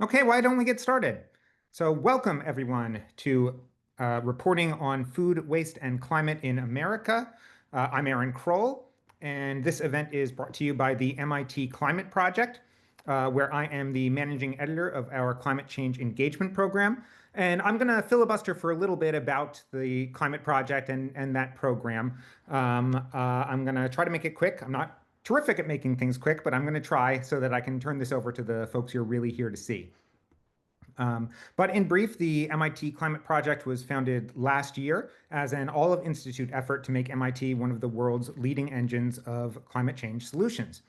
Okay, why don't we get started? So, welcome everyone to reporting on food waste and climate in America. I'm Aaron Kroll, and this event is brought to you by the MIT Climate Project, where I am the managing editor of our climate change engagement program. And I'm going to filibuster for a little bit about the climate project and that program. I'm going to try to make it quick. I'm not terrific at making things quick, but I'm going to try so that I can turn this over to the folks you're really here to see. But in brief, the MIT Climate Project was founded last year as an all-of-institute effort to make MIT one of the world's leading engines of climate change solutions.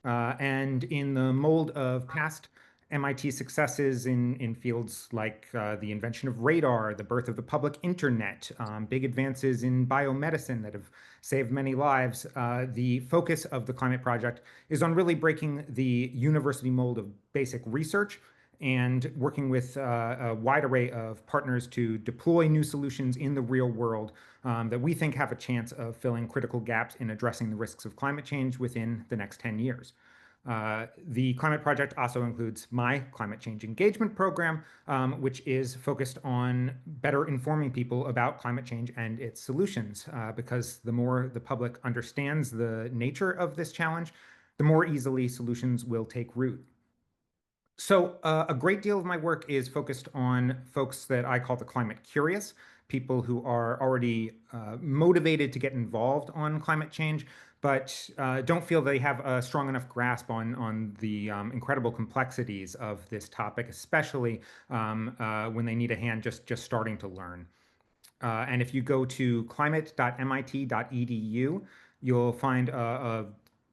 And in the mold of past MIT successes in fields like the invention of radar, the birth of the public internet, big advances in biomedicine that have saved many lives, the focus of the Climate Project is on really breaking the university mold of basic research and working with a wide array of partners to deploy new solutions in the real world that we think have a chance of filling critical gaps in addressing the risks of climate change within the next 10 years. The Climate Project also includes my climate change engagement program, which is focused on better informing people about climate change and its solutions, because the more the public understands the nature of this challenge, the more easily solutions will take root. So a great deal of my work is focused on folks that I call the climate curious, people who are already motivated to get involved on climate change, but don't feel they have a strong enough grasp on the incredible complexities of this topic, especially when they need a hand just starting to learn. And if you go to climate.mit.edu, you'll find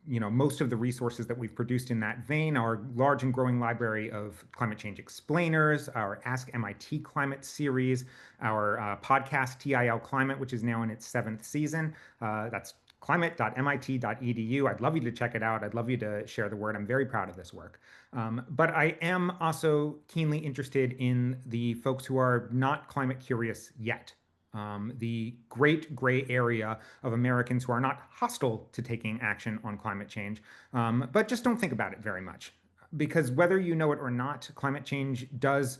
most of the resources that we've produced in that vein, our large and growing library of climate change explainers, our Ask MIT Climate series, our podcast TIL Climate, which is now in its 7th season. That's climate.mit.edu. I'd love you to check it out. I'd love you to share the word. I'm very proud of this work. But I am also keenly interested in the folks who are not climate curious yet. The great gray area of Americans who are not hostile to taking action on climate change, but just don't think about it very much. Because whether you know it or not, climate change does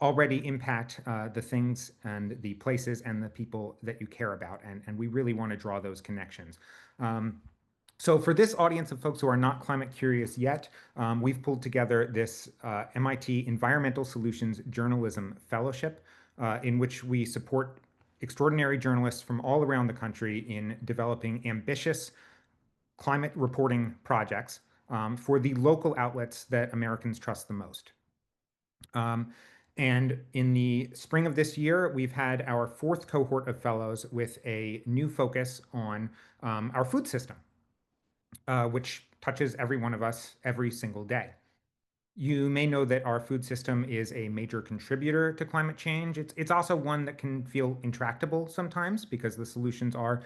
already impact the things and the places and the people that you care about. And we really want to draw those connections. So for this audience of folks who are not climate curious yet, we've pulled together this MIT Environmental Solutions Journalism Fellowship, in which we support extraordinary journalists from all around the country in developing ambitious climate reporting projects for the local outlets that Americans trust the most. And in the spring of this year, we've had our 4th cohort of fellows with a new focus on our food system, which touches every one of us every single day. You may know that our food system is a major contributor to climate change. It's also one that can feel intractable sometimes because the solutions are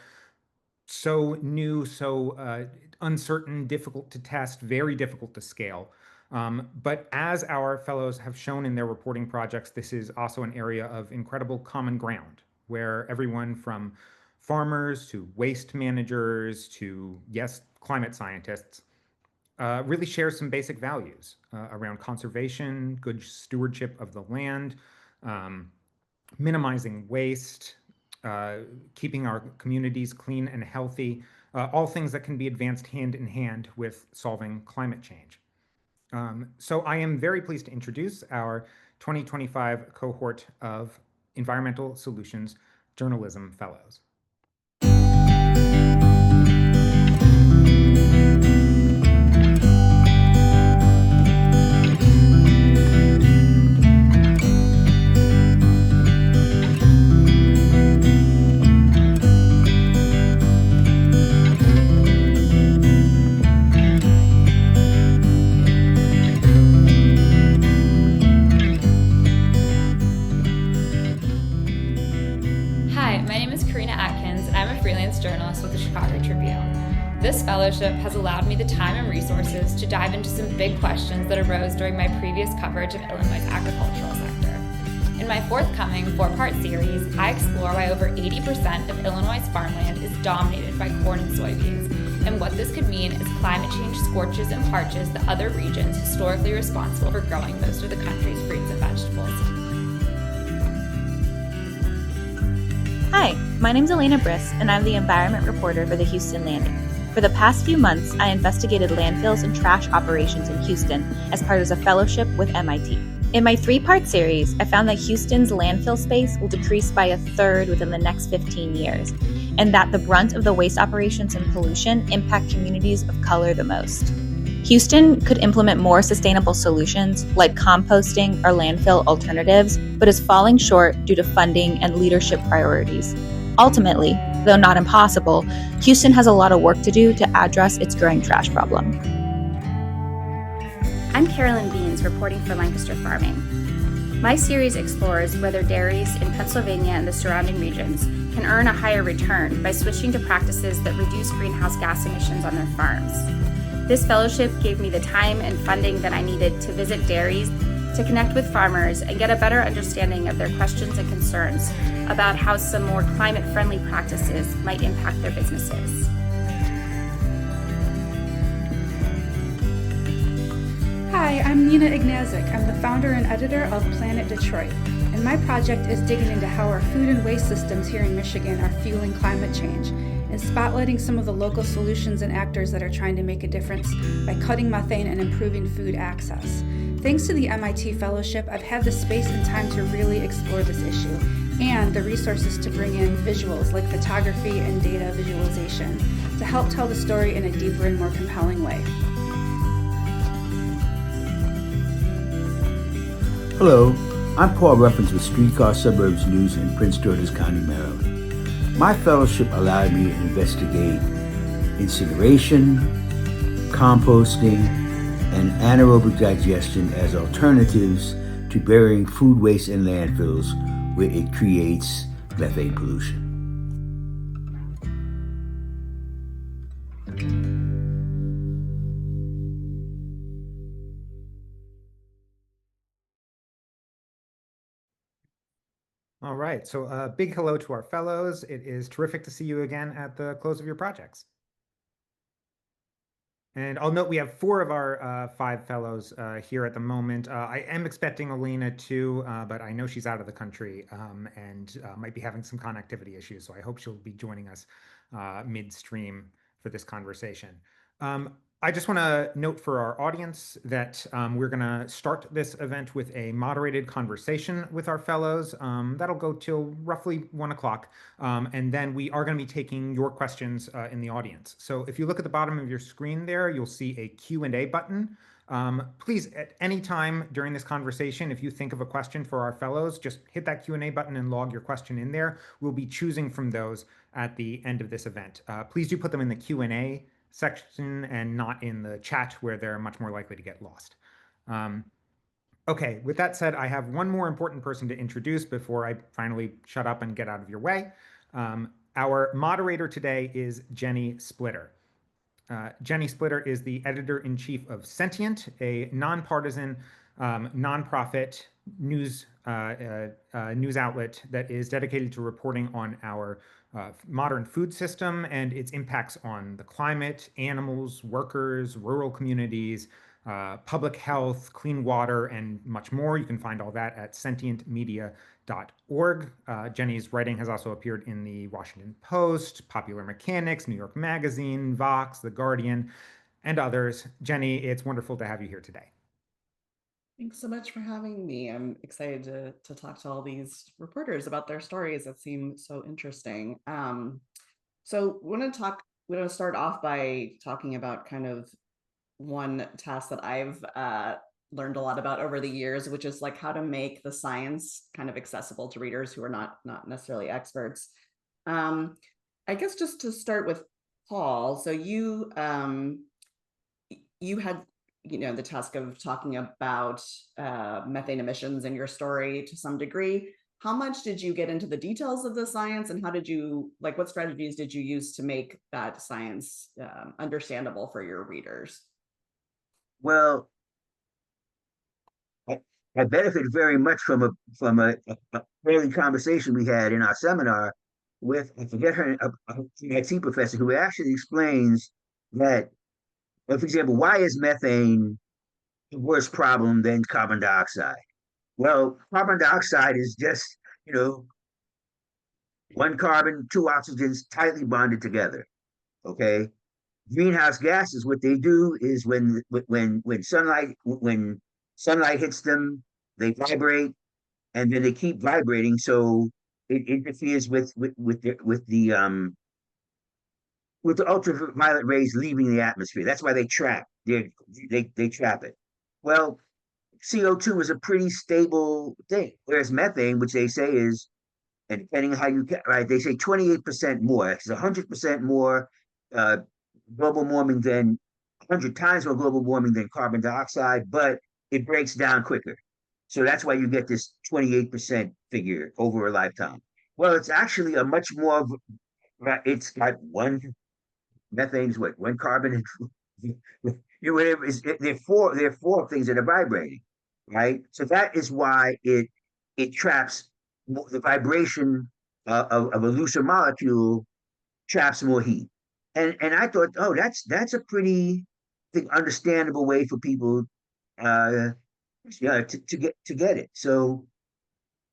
so new, so uncertain, difficult to test, very difficult to scale. But as our fellows have shown in their reporting projects, this is also an area of incredible common ground where everyone from farmers to waste managers to, yes, climate scientists really shares some basic values around conservation, good stewardship of the land, minimizing waste, keeping our communities clean and healthy, all things that can be advanced hand in hand with solving climate change. So I am very pleased to introduce our 2025 cohort of Environmental Solutions Journalism Fellows. This fellowship has allowed me the time and resources to dive into some big questions that arose during my previous coverage of Illinois' agricultural sector. In my forthcoming 4-part series, I explore why over 80% of Illinois' farmland is dominated by corn and soybeans, and what this could mean as climate change scorches and parches the other regions historically responsible for growing most of the country's fruits and vegetables. Hi, my name's Elena Briss, and I'm the environment reporter for the Houston Landing. For the past few months, I investigated landfills and trash operations in Houston as part of a fellowship with MIT. In my 3-part series, I found that Houston's landfill space will decrease by 1/3 within the next 15 years, and that the brunt of the waste operations and pollution impact communities of color the most. Houston could implement more sustainable solutions like composting or landfill alternatives, but is falling short due to funding and leadership priorities. Ultimately, though not impossible, Houston has a lot of work to do to address its growing trash problem. I'm Carolyn Beans, reporting for Lancaster Farming. My series explores whether dairies in Pennsylvania and the surrounding regions can earn a higher return by switching to practices that reduce greenhouse gas emissions on their farms. This fellowship gave me the time and funding that I needed to visit dairies, to connect with farmers, and get a better understanding of their questions and concerns about how some more climate-friendly practices might impact their businesses. Hi, I'm Nina Ignazik. I'm the founder and editor of Planet Detroit, and my project is digging into how our food and waste systems here in Michigan are fueling climate change and spotlighting some of the local solutions and actors that are trying to make a difference by cutting methane and improving food access. Thanks to the MIT Fellowship, I've had the space and time to really explore this issue and the resources to bring in visuals like photography and data visualization to help tell the story in a deeper and more compelling way. Hello, I'm Paul Ruffins with Streetcar Suburbs News in Prince George's County, Maryland. My fellowship allowed me to investigate incineration, composting, and anaerobic digestion as alternatives to burying food waste in landfills where it creates methane pollution. All right, so a big hello to our fellows. It is terrific to see you again at the close of your projects. And I'll note we have 4 of our 5 fellows here at the moment. I am expecting Alina too, but I know she's out of the country and might be having some connectivity issues, so I hope she'll be joining us midstream for this conversation. I just want to note for our audience that we're going to start this event with a moderated conversation with our fellows. That'll go till roughly 1 o'clock. And then we are going to be taking your questions in the audience. So if you look at the bottom of your screen there, you'll see a Q&A button. Please, at any time during this conversation, if you think of a question for our fellows, just hit that Q&A button and log your question in there. We'll be choosing from those at the end of this event. Please do put them in the Q&A section and not in the chat where they're much more likely to get lost. Okay, with that said, I have one more important person to introduce before I finally shut up and get out of your way. Our moderator today is Jenny Splitter. Jenny Splitter is the editor-in-chief of Sentient, a nonpartisan, nonprofit news outlet that is dedicated to reporting on our modern food system and its impacts on the climate, animals, workers, rural communities, public health, clean water, and much more. You can find all that at sentientmedia.org. Jenny's writing has also appeared in the Washington Post, Popular Mechanics, New York Magazine, Vox, The Guardian, and others. Jenny, it's wonderful to have you here today. Thanks so much for having me. I'm excited to talk to all these reporters about their stories that seem so interesting. So we're going to start off by talking about kind of one task that I've learned a lot about over the years, which is like how to make the science kind of accessible to readers who are not necessarily experts. I guess just to start with Paul, so you had the task of talking about methane emissions in your story to some degree. How much did you get into the details of the science, and how did you, what strategies did you use to make that science understandable for your readers? Well, I benefited very much from a early conversation we had in our seminar with, I forget her, an MIT professor who actually explains that, well, for example, why is methane a worse problem than carbon dioxide? Well, carbon dioxide is just, you know, one carbon, two oxygens tightly bonded together. Okay. Greenhouse gases, what they do is when sunlight hits them, they vibrate and then they keep vibrating. So it interferes with the ultraviolet rays leaving the atmosphere. That's why they trap it. Well, CO2 is a pretty stable thing, whereas methane, which they say is, and depending on how you get right, they say 28% more. It's 100% more uh, global warming than 100 times more global warming than carbon dioxide, but it breaks down quicker. So that's why you get this 28% figure over a lifetime. Well, it's actually a much more, it's got one methane's what, one carbon, you whatever is, there are four things that are vibrating, right? So that is why it traps the vibration of a looser molecule traps more heat. And I thought, oh, that's a pretty, I think, understandable way for people to get it. So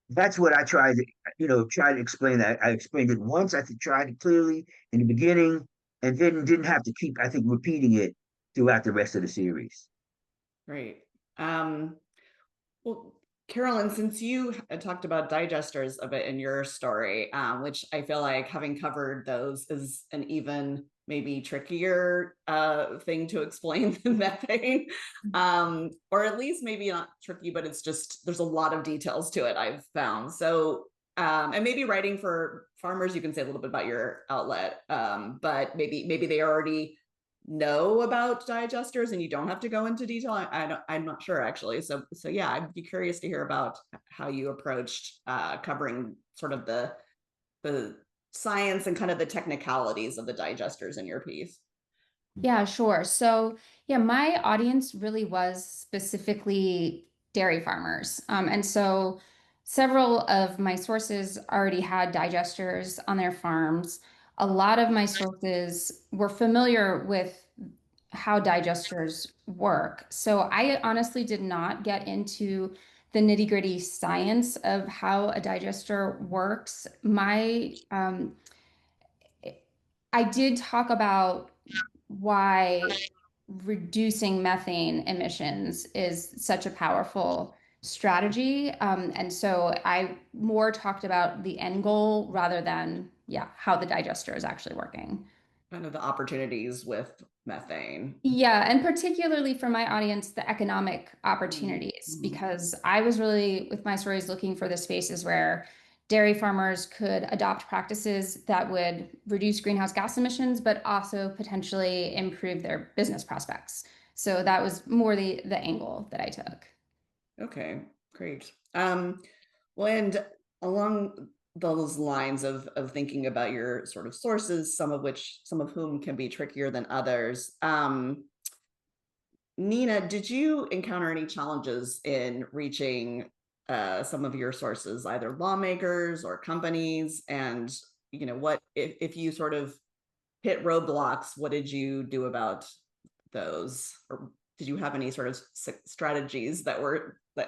that's what I tried to, try to explain that. I explained it once, tried it clearly in the beginning, and then didn't have to keep, I think, repeating it throughout the rest of the series. Right. Well, Carolyn, since you talked about digesters a bit in your story, which I feel like having covered those is an even maybe trickier thing to explain than methane, or at least maybe not tricky, but it's just, there's a lot of details to it, I've found. So, and maybe writing for farmers, you can say a little bit about your outlet, but maybe they already know about digesters and you don't have to go into detail. I'm not sure actually. So yeah, I'd be curious to hear about how you approached covering sort of the science and kind of the technicalities of the digesters in your piece. Yeah, sure. So, yeah, my audience really was specifically dairy farmers. And so several of my sources already had digesters on their farms. A lot of my sources were familiar with how digesters work. So I honestly did not get into the nitty-gritty science of how a digester works. I did talk about why reducing methane emissions is such a powerful strategy. And so I more talked about the end goal rather than, yeah, how the digester is actually working. Kind of the opportunities with methane. Yeah, and particularly for my audience, the economic opportunities, because I was really, with my stories, looking for the spaces where dairy farmers could adopt practices that would reduce greenhouse gas emissions, but also potentially improve their business prospects. So that was more the angle that I took. Okay, great. Well, and along those lines of thinking about your sort of sources, some of whom can be trickier than others. Nina, did you encounter any challenges in reaching some of your sources, either lawmakers or companies? And what if you sort of hit roadblocks? What did you do about those? Or did you have any sort of strategies that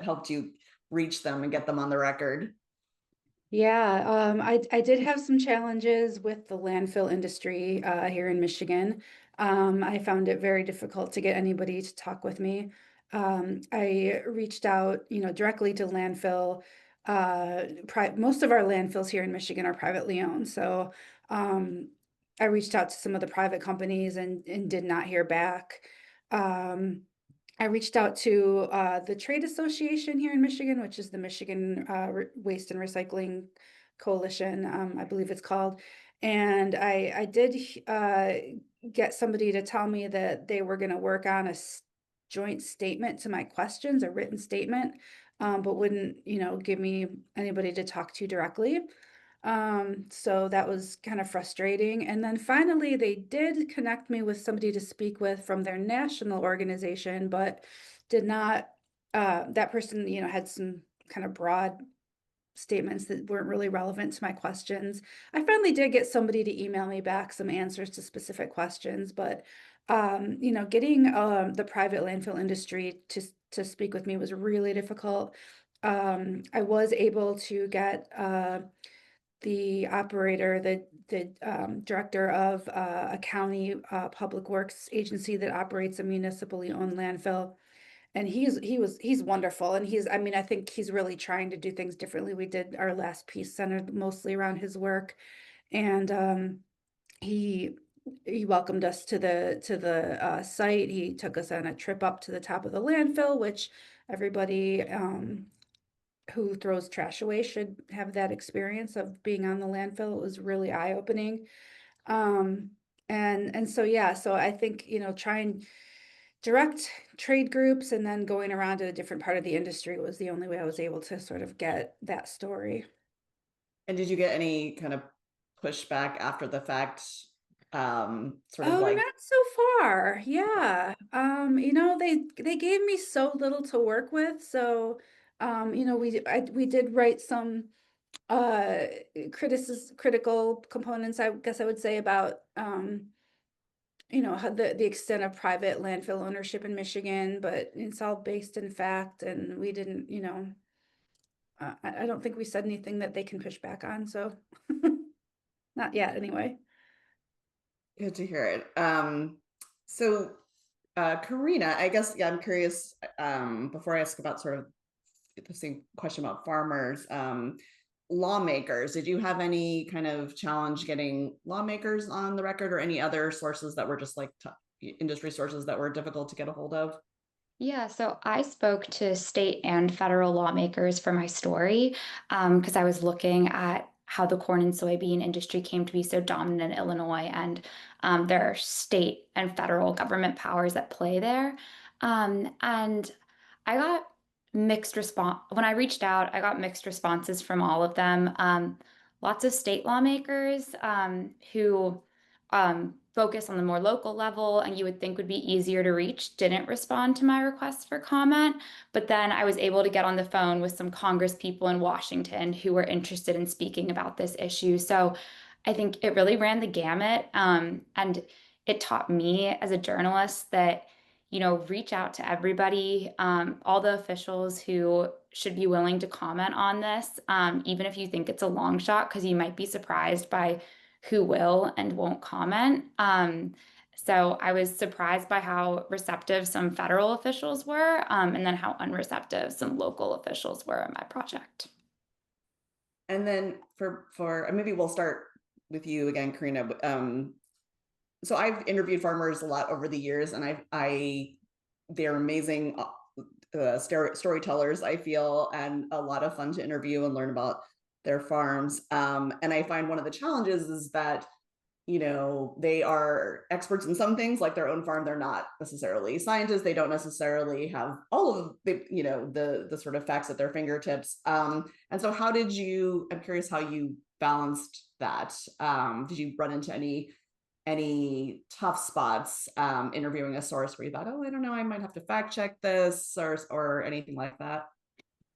helped you reach them and get them on the record? Yeah, I did have some challenges with the landfill industry here in Michigan. I found it very difficult to get anybody to talk with me. I reached out, directly to landfill. Most of our landfills here in Michigan are privately owned, so I reached out to some of the private companies and did not hear back. Um, I reached out to the trade association here in Michigan, which is the Michigan Waste and Recycling Coalition, I believe it's called. And I did get somebody to tell me that they were going to work on a joint statement to my questions, a written statement, but wouldn't, give me anybody to talk to directly. So that was kind of frustrating. And then finally, they did connect me with somebody to speak with from their national organization, but did not, that person, had some kind of broad statements that weren't really relevant to my questions. I finally did get somebody to email me back some answers to specific questions, but getting the private landfill industry to speak with me was really difficult. I was able to get the operator, the director of a county public works agency that operates a municipally owned landfill. And he's wonderful. And I think he's really trying to do things differently. We did our last piece centered mostly around his work. And he he welcomed us to the site. He took us on a trip up to the top of the landfill, which everybody who throws trash away should have that experience of being on the landfill. It was really eye-opening. Um, and so yeah, so I think, trying direct trade groups and then going around to a different part of the industry was the only way I was able to sort of get that story. And did you get any kind of pushback after the fact? Sort of Oh, like, not so far. Yeah. They gave me so little to work with. So, we did write some critical components, I guess I would say, about how the extent of private landfill ownership in Michigan, but it's all based in fact, and we didn't, I don't think we said anything that they can push back on, so not yet anyway. good to hear it. So Karina, I guess, yeah, I'm curious, before I ask about sort of the same question about farmers, lawmakers, did you have any kind of challenge getting lawmakers on the record, or any other sources that were just like industry sources that were difficult to get a hold of? Yeah, so I spoke to state and federal lawmakers for my story because I was looking at how the corn and soybean industry came to be so dominant in Illinois, and there are state and federal government powers at play there. And I got mixed response when I reached out. I got mixed responses from all of them. Lots of state lawmakers who focus on the more local level and you would think would be easier to reach didn't respond to my requests for comment. But then I was able to get on the phone with some Congress people in Washington who were interested in speaking about this issue. So I think it really ran the gamut. And it taught me as a journalist that, reach out to everybody, all the officials who should be willing to comment on this, even if you think it's a long shot, because you might be surprised by who will and won't comment. So I was surprised by how receptive some federal officials were, and then how unreceptive some local officials were in my project. And then for maybe we'll start with you again, Karina. So I've interviewed farmers a lot over the years, and they're amazing storytellers, I feel, and a lot of fun to interview and learn about their farms. And I find one of the challenges is that, they are experts in some things, like their own farm. They're not necessarily scientists. They don't necessarily have all of the sort of facts at their fingertips. And so I'm curious how you balanced that. Did you run into any tough spots interviewing a source where you thought, oh, I don't know, I might have to fact check this, or anything like that?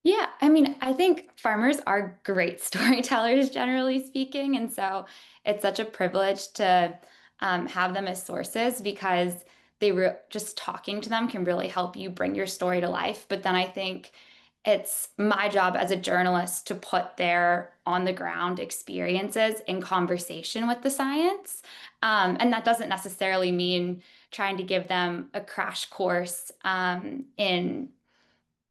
Yeah, I mean, I think farmers are great storytellers, generally speaking. And so it's such a privilege to have them as sources because just talking to them can really help you bring your story to life. But then I think it's my job as a journalist to put their on the ground experiences in conversation with the science. And that doesn't necessarily mean trying to give them a crash course in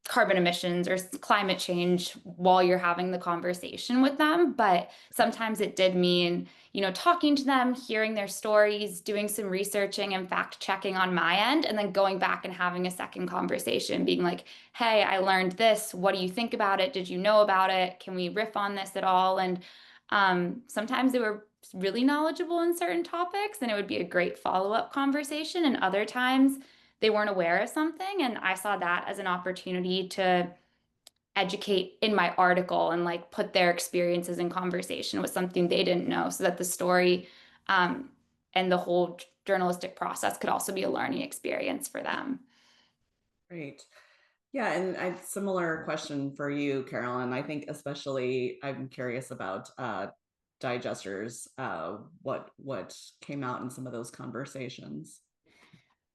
carbon emissions or climate change while you're having the conversation with them. But sometimes it did mean, talking to them, hearing their stories, doing some researching and fact checking on my end, and then going back and having a second conversation, being like, hey, I learned this. What do you think about it? Did you know about it? Can we riff on this at all? And sometimes they were really knowledgeable in certain topics, and it would be a great follow-up conversation. And other times, they weren't aware of something, and I saw that as an opportunity to educate in my article and like put their experiences in conversation with something they didn't know, so that the story and the whole journalistic process could also be a learning experience for them. Great. Yeah, and a similar question for you, Carolyn. I think especially I'm curious about digesters. What came out in some of those conversations?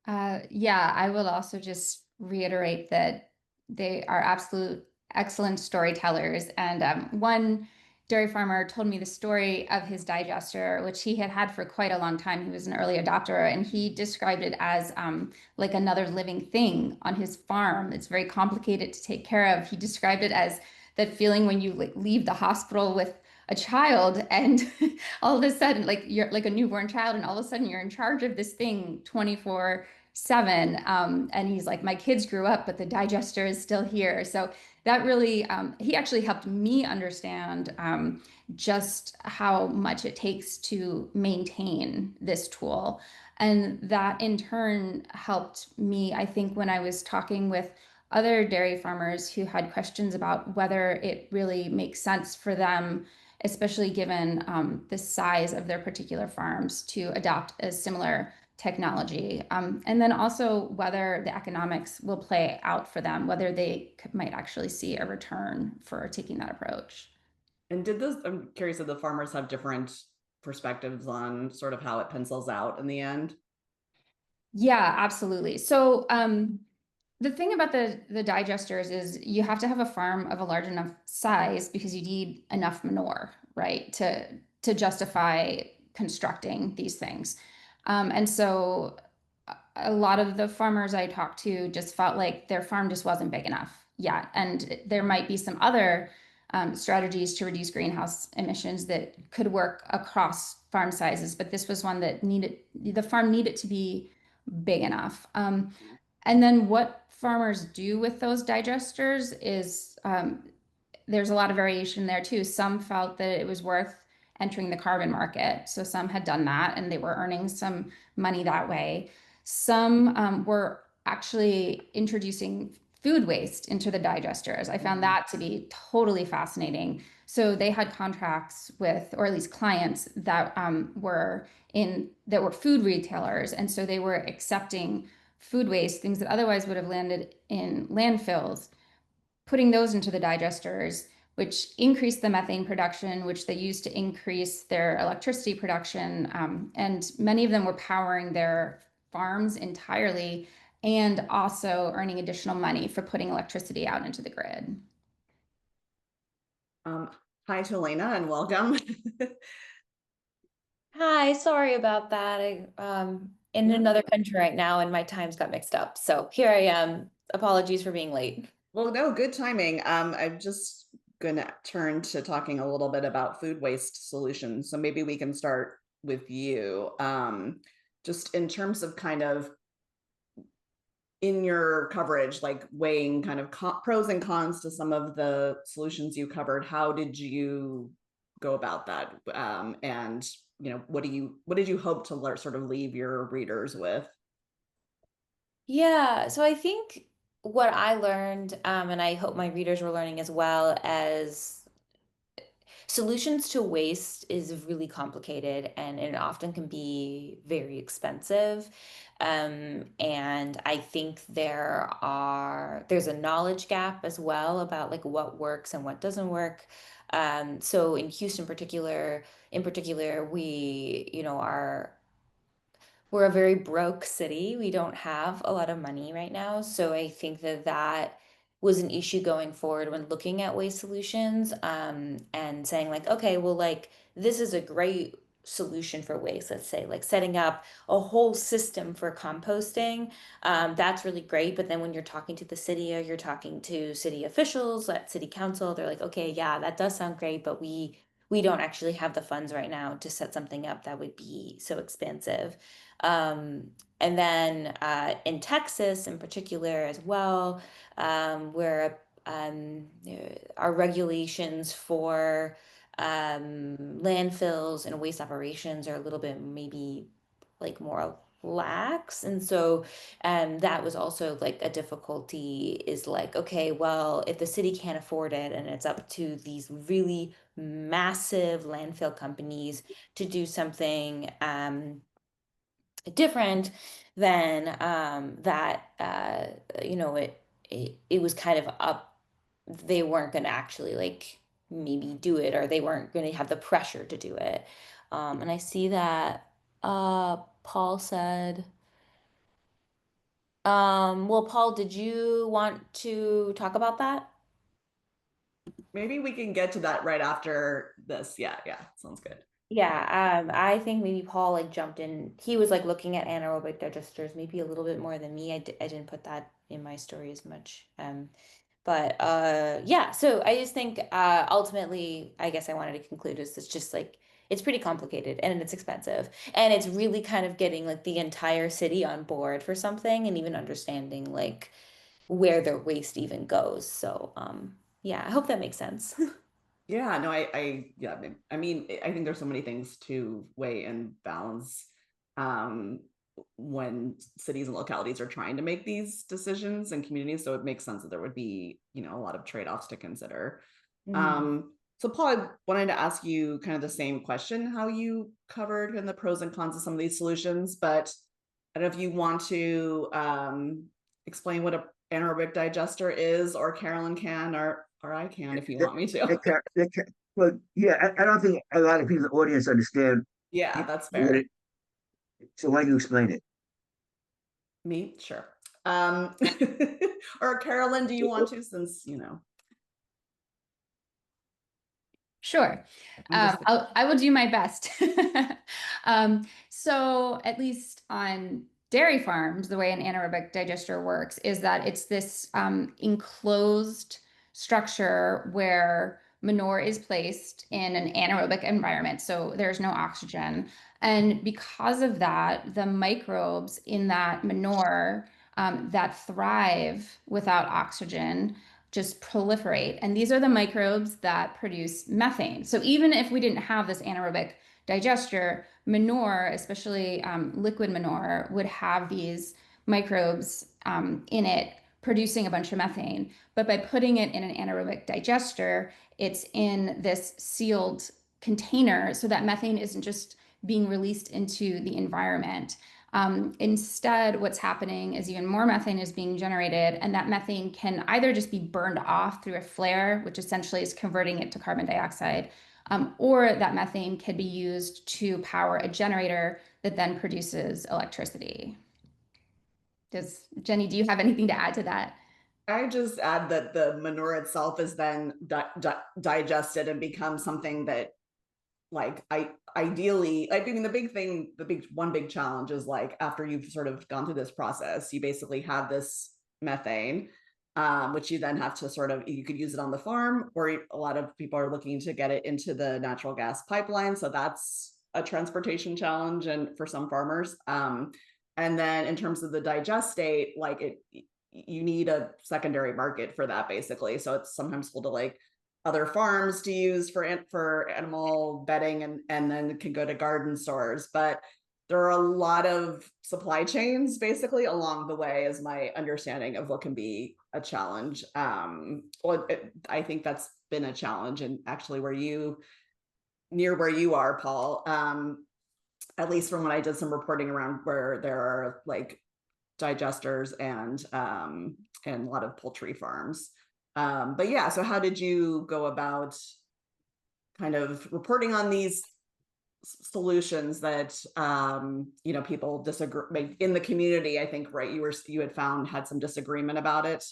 Yeah, I will also just reiterate that they are absolute excellent storytellers. And one dairy farmer told me the story of his digester, which he had had for quite a long time. He was an early adopter, and he described it as like another living thing on his farm. It's very complicated to take care of. He described it as that feeling when you like leave the hospital with a child and all of a sudden like you're like a newborn child and all of a sudden you're in charge of this thing 24/7. And he's like, my kids grew up, but the digester is still here. So that really, he actually helped me understand just how much it takes to maintain this tool. And that in turn helped me, I think, when I was talking with other dairy farmers who had questions about whether it really makes sense for them, especially given the size of their particular farms, to adopt a similar technology. And then also whether the economics will play out for them, whether they might actually see a return for taking that approach. And did those, I'm curious if the farmers have different perspectives on sort of how it pencils out in the end. Yeah, absolutely. So the thing about the digesters is you have to have a farm of a large enough size because you need enough manure, right, to justify constructing these things. And so a lot of the farmers I talked to just felt like their farm just wasn't big enough yet. And there might be some other strategies to reduce greenhouse emissions that could work across farm sizes, but this was one that the farm needed to be big enough. And then what farmers do with those digesters is there's a lot of variation there too. Some felt that it was worth entering the carbon market. So some had done that and they were earning some money that way. Some were actually introducing food waste into the digesters. I found that to be totally fascinating. So they had contracts with, or at least clients that that were food retailers, and so they were accepting food waste, things that otherwise would have landed in landfills, putting those into the digesters, which increased the methane production, which they used to increase their electricity production. And many of them were powering their farms entirely and also earning additional money for putting electricity out into the grid. Um, Hi to Elena and welcome. Hi, sorry about that. I'm in Yeah. another country right now and my times got mixed up. So here I am. Apologies for being late. Well, no, good timing. I'm just gonna turn to talking a little bit about food waste solutions. So maybe we can start with you. Just in terms of kind of in your coverage, like weighing kind of pros and cons to some of the solutions you covered, how did you go about that? And what did you hope to sort of leave your readers with? Yeah, so I think what I learned, and I hope my readers were learning as well, as solutions to waste is really complicated and it often can be very expensive. And I think there's a knowledge gap as well about like what works and what doesn't work. So in Houston in particular, we're a very broke city. We don't have a lot of money right now. So I think that was an issue going forward when looking at waste solutions, and saying like, okay, well, like this is a great solution for waste. Let's say like setting up a whole system for composting. That's really great. But then when you're talking to the city or you're talking to city officials at city council, they're like, okay, yeah, that does sound great, but we don't actually have the funds right now to set something up that would be so expensive. And then in Texas, in particular, as well, where our regulations for landfills and waste operations are a little bit maybe like more lax. And so that was also like a difficulty is like, okay, well, if the city can't afford it and it's up to these really massive landfill companies to do something different than that it was kind of up, they weren't going to actually like maybe do it, or they weren't going to have the pressure to do it. And I see that Paul said Well, Paul, did you want to talk about that? Maybe we can get to that right after this. Yeah, yeah, sounds good. Yeah, I think maybe Paul like jumped in. He was like looking at anaerobic digesters maybe a little bit more than me. I didn't put that in my story as much. But yeah, so I just think ultimately, I guess I wanted to conclude is it's just like it's pretty complicated and it's expensive. And it's really kind of getting like the entire city on board for something and even understanding like where their waste even goes. So yeah, I hope that makes sense. Yeah, no, yeah, I mean, I think there's so many things to weigh and balance um, when cities and localities are trying to make these decisions and communities. So it makes sense that there would be, a lot of trade-offs to consider. Mhm. So Paul, I wanted to ask you kind of the same question, how you covered in the pros and cons of some of these solutions, but I don't know if you want to explain what a anaerobic digester is, or Carolyn can, or I can if you want me to. Well, yeah, I don't think a lot of people in the audience understand Yeah, that's what fair. it. So why don't you explain it? Me, sure. Um, or Carolyn, do you want to? Since Sure. I'm just I will do my best. So, at least on dairy farms, the way an anaerobic digester works is that it's this enclosed structure where manure is placed in an anaerobic environment. So, there's no oxygen. And because of that, the microbes in that manure that thrive without oxygen just proliferate. And these are the microbes that produce methane. So even if we didn't have this anaerobic digester, manure, especially liquid manure, would have these microbes in it producing a bunch of methane. But by putting it in an anaerobic digester, it's in this sealed container so that methane isn't just being released into the environment. Instead, what's happening is even more methane is being generated, and that methane can either just be burned off through a flare, which essentially is converting it to carbon dioxide, or that methane can be used to power a generator that then produces electricity. Does Jenny, do you have anything to add to that? I just add that the manure itself is then digested and becomes something that, like, I ideally, I mean, one big challenge is, like, after you've sort of gone through this process, you basically have this methane, which you then have to sort of, you could use it on the farm, or a lot of people are looking to get it into the natural gas pipeline. So that's a transportation challenge, and for some farmers. And then in terms of the digestate, like, you need a secondary market for that, basically. So it's sometimes sold to, like, other farms to use for animal bedding, and then it can go to garden stores. But there are a lot of supply chains basically along the way, is my understanding of what can be a challenge. I think that's been a challenge, and actually near where you are, Paul, at least from when I did some reporting around where there are, like, digesters and a lot of poultry farms. But yeah, so how did you go about kind of reporting on these solutions that people disagree in the community? I think, right, you had found had some disagreement about it.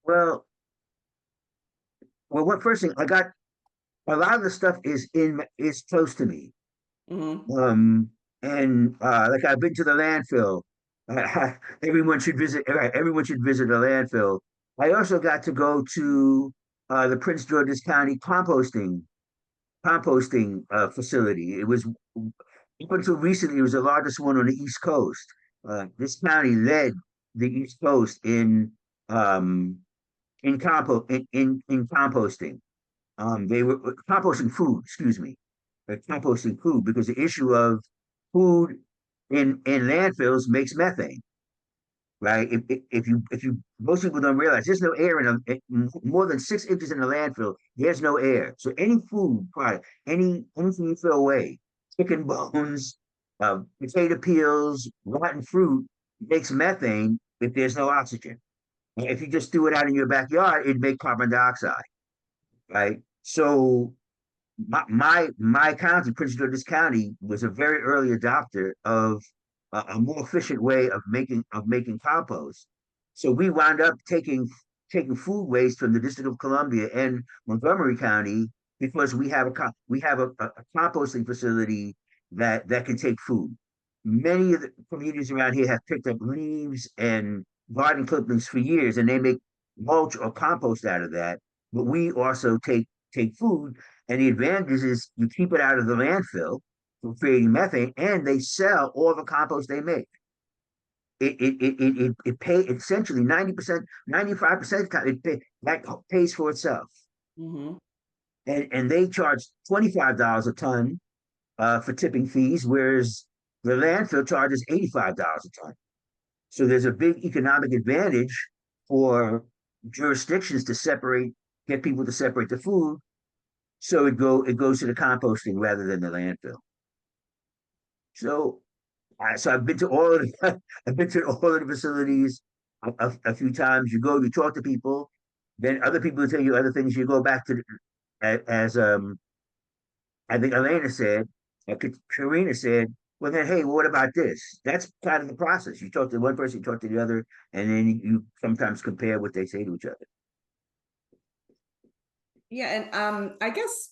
Well, what first thing I got, a lot of the stuff is close to me. Mm-hmm. Um, and like I've been to the landfill. Everyone should visit. Everyone should visit a landfill. I also got to go to the Prince George's County composting facility. It was up until recently, it was the largest one on the East Coast. This county led the East Coast um, in composting. They were composting food, excuse me, composting food, because the issue of food in landfills makes methane, right? If you most people don't realize there's no air more than 6 inches in a landfill. There's no air, so any food product, anything you throw away, chicken bones, potato peels, rotten fruit, makes methane if there's no oxygen. If you just threw it out in your backyard, it'd make carbon dioxide, right? So my county, Prince George's County, was a very early adopter of a more efficient way of making compost. So we wound up taking food waste from the District of Columbia and Montgomery County because we have a composting facility that can take food. Many of the communities around here have picked up leaves and garden clippings for years, and they make mulch or compost out of that. But we also take food, and the advantage is you keep it out of the landfill from creating methane, and they sell all the compost they make. It pay essentially 90%, 95% that pays for itself. Hmm. And they charge $25 a ton for tipping fees, whereas the landfill charges $85 a ton. So there's a big economic advantage for jurisdictions to get people to separate the food. So it goes to the composting rather than the landfill. So so I've been to all of the, I've been to all of the facilities a few times. You go, you talk to people, then other people will tell you other things. You go back to as I think Elena said, Karina said, well then, hey, what about this? That's kind of the process. You talk to one person, you talk to the other, and then you sometimes compare what they say to each other. Yeah, and I guess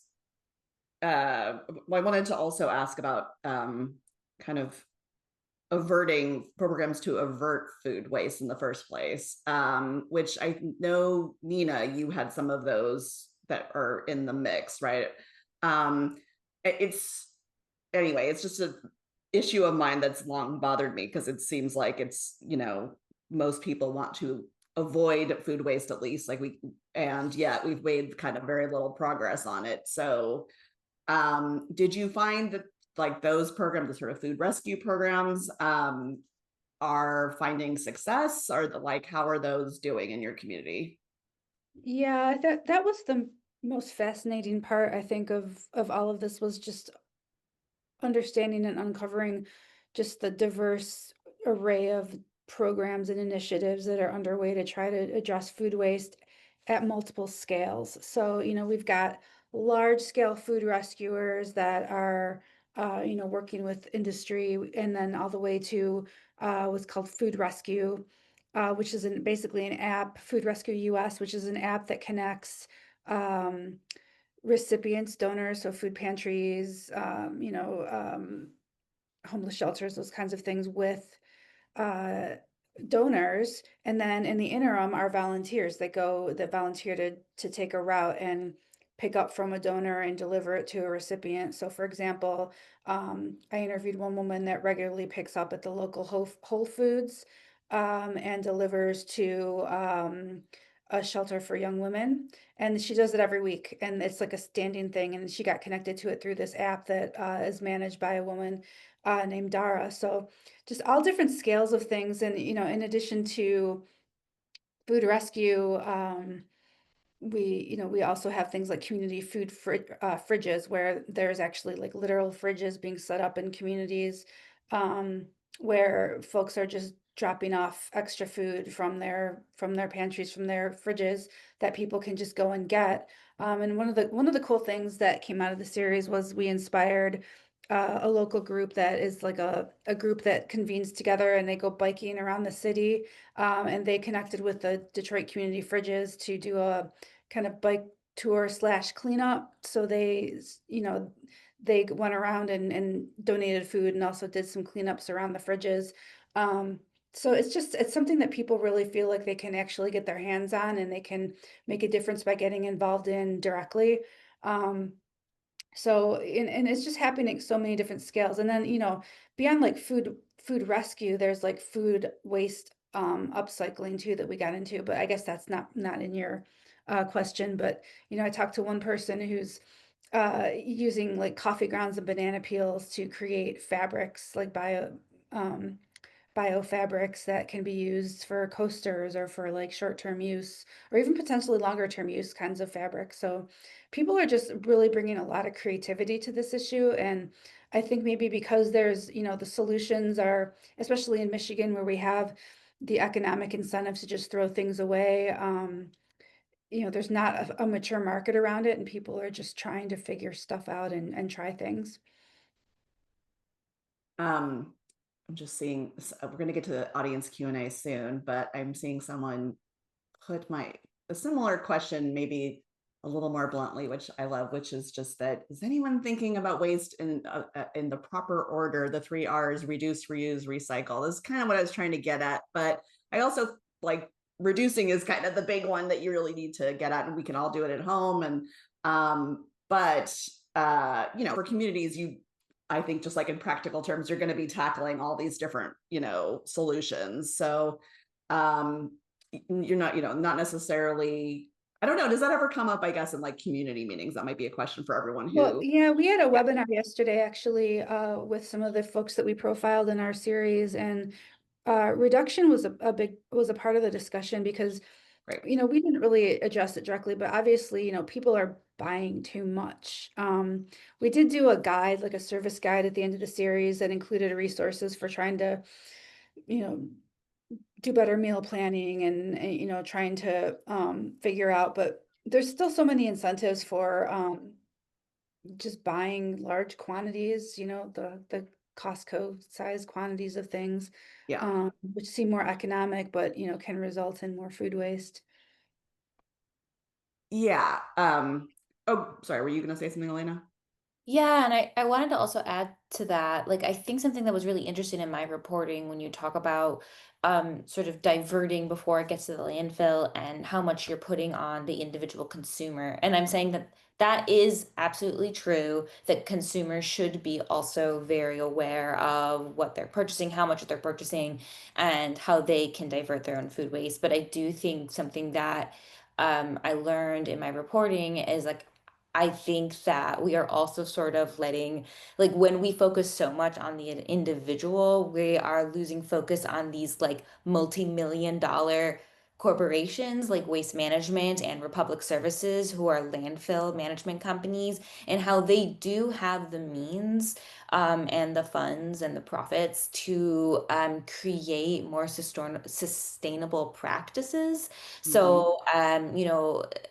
I wanted to also ask about kind of averting programs to avert food waste in the first place, which I know, Nina, you had some of those that are in the mix, right? Um, it's anyway, it's just an issue of mine that's long bothered me because it seems like it's, most people want to avoid food waste at least, and yet we've made kind of very little progress on it. So did you find that like those programs, the sort of food rescue programs, are finding success? Or how are those doing in your community? Yeah, that was the most fascinating part, I think, of all of this, was just understanding and uncovering just the diverse array of programs and initiatives that are underway to try to address food waste at multiple scales. So, we've got large scale food rescuers that are, working with industry, and then all the way to what's called Food Rescue, which is basically an app, Food Rescue US, which is an app that connects um, recipients, donors, so food pantries, homeless shelters, those kinds of things, with uh, donors. And then in the interim are volunteers that volunteer to take a route and pick up from a donor and deliver it to a recipient. So for example, I interviewed one woman that regularly picks up at the local Whole Foods, and delivers to a shelter for young women. And she does it every week, and it's like a standing thing. And she got connected to it through this app that is managed by a woman named Dara. So just all different scales of things. And, in addition to food rescue, we also have things like community food fridges, where there's actually like literal fridges being set up in communities, um, where folks are just dropping off extra food from their pantries, from their fridges, that people can just go and get. And one of the cool things that came out of the series was we inspired a local group that is like a group that convenes together, and they go biking around the city, and they connected with the Detroit Community Fridges to do a kind of bike tour slash cleanup. So they went around and donated food, and also did some cleanups around the fridges. Um, so it's something that people really feel like they can actually get their hands on, and they can make a difference by getting involved in directly. Um, and it's just happening at so many different scales. And then, beyond like food rescue, there's like food waste upcycling too that we got into, but I guess that's not in your question. But I talked to one person who's using like coffee grounds and banana peels to create fabrics, like biofabrics that can be used for coasters, or for like short-term use, or even potentially longer-term use kinds of fabrics. So people are just really bringing a lot of creativity to this issue. And I think maybe because there's, the solutions are, especially in Michigan, where we have the economic incentive to just throw things away. There's not a mature market around it, and people are just trying to figure stuff out and try things. Um, I'm just seeing, we're going to get to the audience Q&A soon, but I'm seeing someone put a similar question, maybe a little more bluntly, which I love, which is just that, is anyone thinking about waste in the proper order, the 3 R's: reduce, reuse, recycle? This is kind of what I was trying to get at, but I also like reducing is kind of the big one that you really need to get at, and we can all do it at home. And but for communities, I think just like in practical terms, you're going to be tackling all these different, solutions. So you're not, not necessarily, I don't know, does that ever come up, I guess, in like community meetings? That might be a question for everyone Well, who. yeah, we had a webinar yesterday actually with some of the folks that we profiled in our series, and reduction was a part of the discussion because Right. we didn't really address it directly, but obviously, people are buying too much. We did do a guide, like a service guide at the end of the series that included resources for trying to, do better meal planning and trying to figure out, but there's still so many incentives for just buying large quantities, the Costco size quantities of things, Yeah. which seem more economic, but can result in more food waste. Yeah. Oh, sorry, were you going to say something, Elena? Yeah, and I wanted to also add to that, like I think something that was really interesting in my reporting when you talk about sort of diverting before it gets to the landfill and how much you're putting on the individual consumer. And I'm saying that that is absolutely true, that consumers should be also very aware of what they're purchasing, how much they're purchasing, and how they can divert their own food waste. But I do think something that I learned in my reporting is like I think that we are also sort of letting, like, when we focus so much on the individual, we are losing focus on these like multi-million-dollar corporations like Waste Management and Republic Services, who are landfill management companies, and how they do have the means and the funds and the profits to create more sustainable practices. Mhm. So,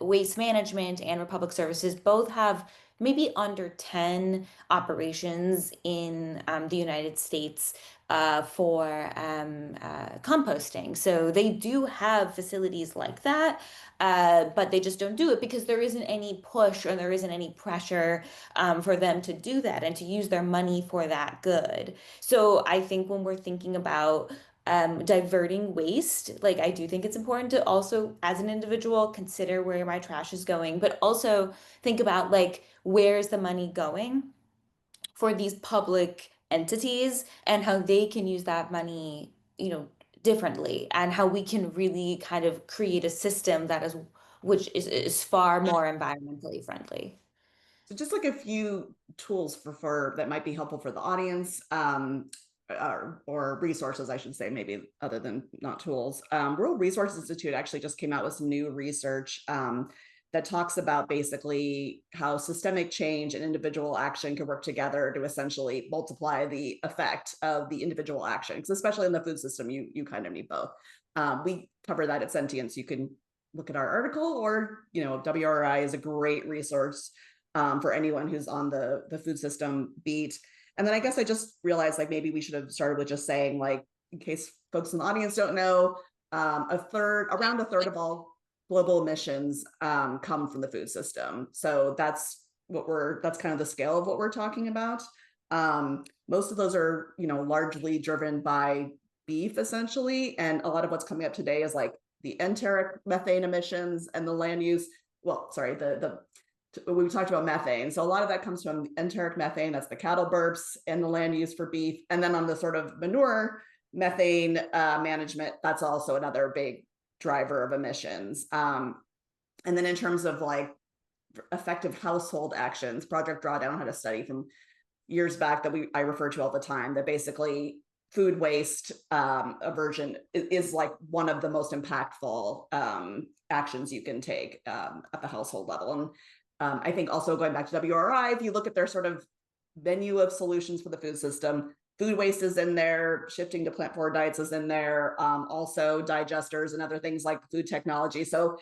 Waste Management and Republic Services both have maybe under 10 operations in the United States for composting. So they do have facilities like that, but they just don't do it because there isn't any push or there isn't any pressure for them to do that and to use their money for that good. So I think when we're thinking about diverting waste, like I do think it's important to also, as an individual, consider where my trash is going, but also think about like where's the money going for these public entities and how they can use that money, differently, and how we can really kind of create a system that is far more environmentally friendly. So just like a few tools for that might be helpful for the audience, or resources, I should say, maybe other than not tools. Rural Resource Institute actually just came out with some new research that talks about basically how systemic change and individual action can work together to essentially multiply the effect of the individual action. Because especially in the food system, you kind of need both. We cover that at Sentient, so you can look at our article, or WRI is a great resource for anyone who's on the food system beat. And then I guess I just realized like maybe we should have started with just saying, like, in case folks in the audience don't know, around a third of all global emissions come from the food system. So that's kind of the scale of what we're talking about. Most of those are, largely driven by beef essentially. And a lot of what's coming up today is like the enteric methane emissions and the land use. Well, sorry, we talked about methane. So a lot of that comes from enteric methane, that's the cattle burps, and the land use for beef. And then on the sort of manure methane management, that's also another big driver of emissions. And then in terms of like effective household actions, Project Drawdown had a study from years back that I refer to all the time, that basically food waste aversion is like one of the most impactful actions you can take at the household level. And I think also going back to WRI, if you look at their sort of menu of solutions for the food system, food waste is in there, shifting to plant-forward diets is in there, also digesters and other things like food technology. So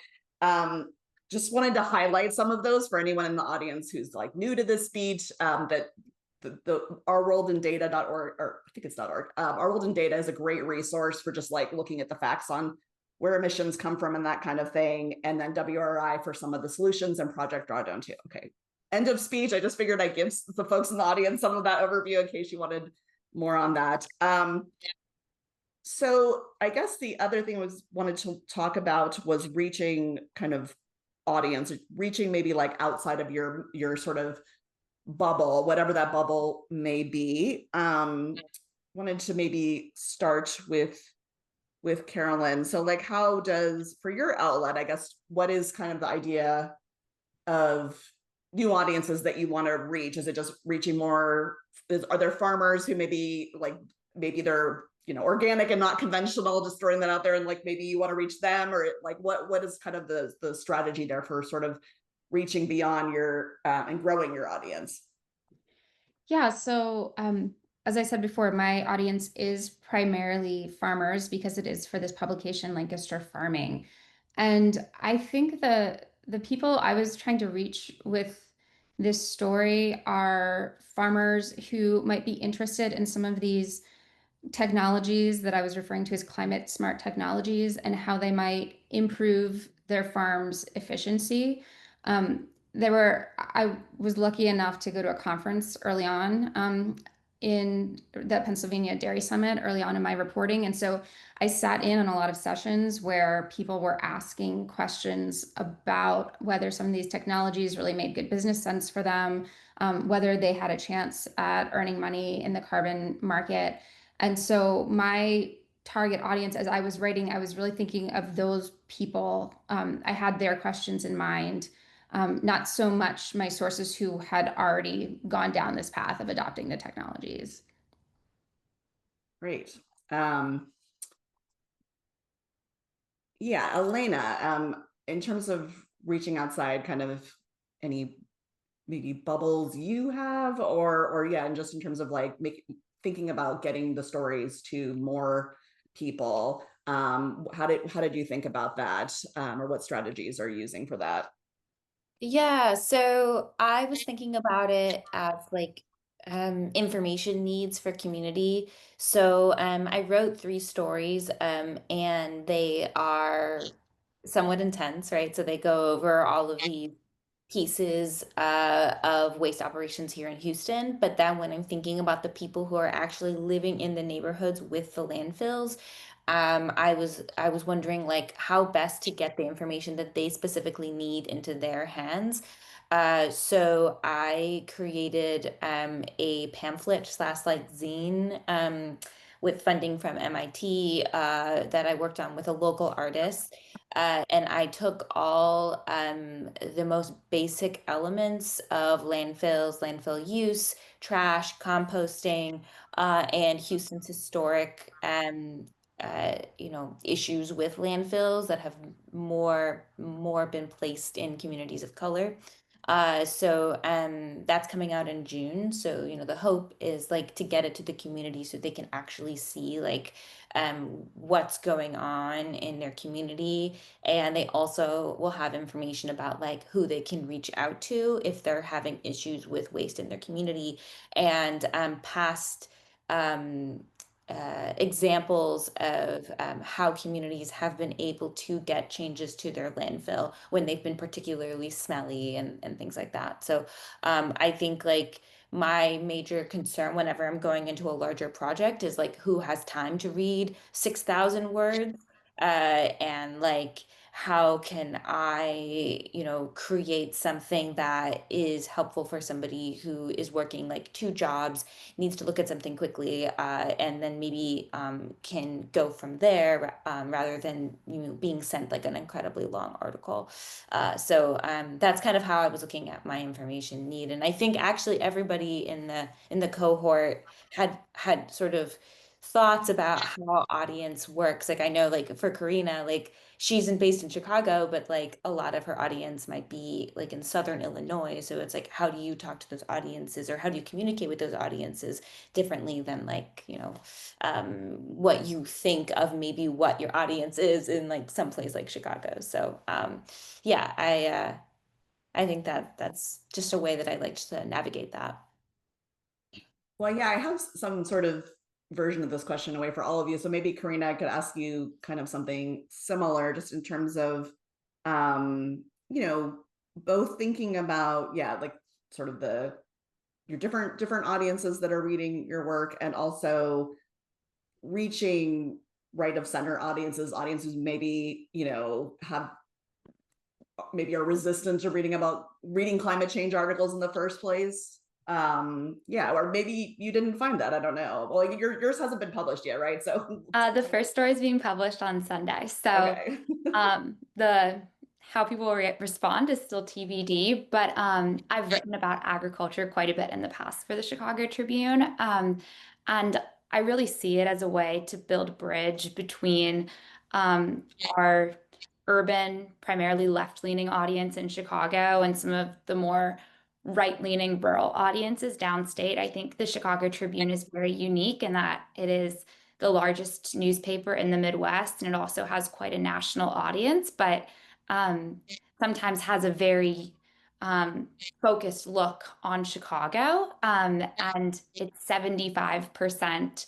just wanted to highlight some of those for anyone in the audience who's like new to this beat, that the ourworldindata.org, or I think it's .org. Our World in Data is a great resource for just like looking at the facts on where emissions come from and that kind of thing. And then WRI for some of the solutions and Project Drawdown too. Okay. End of speech. I just figured I'd give the folks in the audience some of that overview in case you wanted more on that. So I guess the other thing was wanted to talk about was reaching kind of audience, reaching maybe like outside of your sort of bubble, whatever that bubble may be. Wanted to maybe start with Carolyn. So like, how does, for your outlet, I guess, what is kind of the idea of new audiences that you want to reach? Is it just reaching more, are there farmers who maybe they're, organic and not conventional, just throwing that out there, and like maybe you want to reach them, or like what is kind of the strategy there for sort of reaching beyond your and growing your audience? Yeah, so as I said before, my audience is primarily farmers because it is for this publication, Lancaster Farming. And I think the people I was trying to reach with this story are farmers who might be interested in some of these technologies that I was referring to as climate smart technologies and how they might improve their farm's efficiency. I was lucky enough to go to a conference early on in the Pennsylvania Dairy Summit early on in my reporting. And so I sat in on a lot of sessions where people were asking questions about whether some of these technologies really made good business sense for them, whether they had a chance at earning money in the carbon market. And so my target audience, as I was writing, I was really thinking of those people. I had their questions in mind, not so much my sources who had already gone down this path of adopting the technologies. Great. Yeah, Elena, in terms of reaching outside, kind of any maybe bubbles you have, or yeah, and just in terms of like thinking about getting the stories to more people, how did you think about that, or what strategies are you using for that? Yeah, so I was thinking about it as like information needs for community. So I wrote three stories and they are somewhat intense, right? So they go over all of these pieces of waste operations here in Houston. But then when I'm thinking about the people who are actually living in the neighborhoods with the landfills, I was wondering like how best to get the information that they specifically need into their hands. So I created a pamphlet slash like zine with funding from MIT that I worked on with a local artist. And I took all the most basic elements of landfills, landfill use, trash, composting, and Houston's historic issues with landfills that have more been placed in communities of color. So that's coming out in June. So, the hope is like to get it to the community so they can actually see like what's going on in their community. And they also will have information about like who they can reach out to if they're having issues with waste in their community, and past um, examples of how communities have been able to get changes to their landfill when they've been particularly smelly and things like that. So I think like my major concern whenever I'm going into a larger project is like who has time to read 6,000 words, and like how can I, create something that is helpful for somebody who is working like two jobs, needs to look at something quickly, and then maybe can go from there rather than being sent like an incredibly long article. So that's kind of how I was looking at my information need, and I think actually everybody in the cohort had sort of thoughts about how audience works. Like I know like for Karina, like based in Chicago, but like a lot of her audience might be like in Southern Illinois. So it's like, how do you talk to those audiences, or how do you communicate with those audiences differently than like, what you think of maybe what your audience is in like someplace like Chicago. So yeah, I think that that's just a way that I like to navigate that. Well, yeah, I have some sort of version of this question away for all of you. So maybe Karina, I could ask you kind of something similar, just in terms of, you know, both thinking about, yeah, like sort of your different audiences that are reading your work, and also reaching right of center audiences maybe, have maybe are resistant to reading climate change articles in the first place. Yeah, or maybe you didn't find that, I don't know. Well, yours hasn't been published yet, right? So The first story is being published on Sunday. So okay. the how people respond is still TBD, but I've written about agriculture quite a bit in the past for the Chicago Tribune. And I really see it as a way to build bridge between our urban, primarily left-leaning audience in Chicago and some of the more right-leaning rural audiences downstate. I think the Chicago Tribune is very unique in that it is the largest newspaper in the Midwest, and it also has quite a national audience, but sometimes has a very focused look on Chicago. And it's 75%,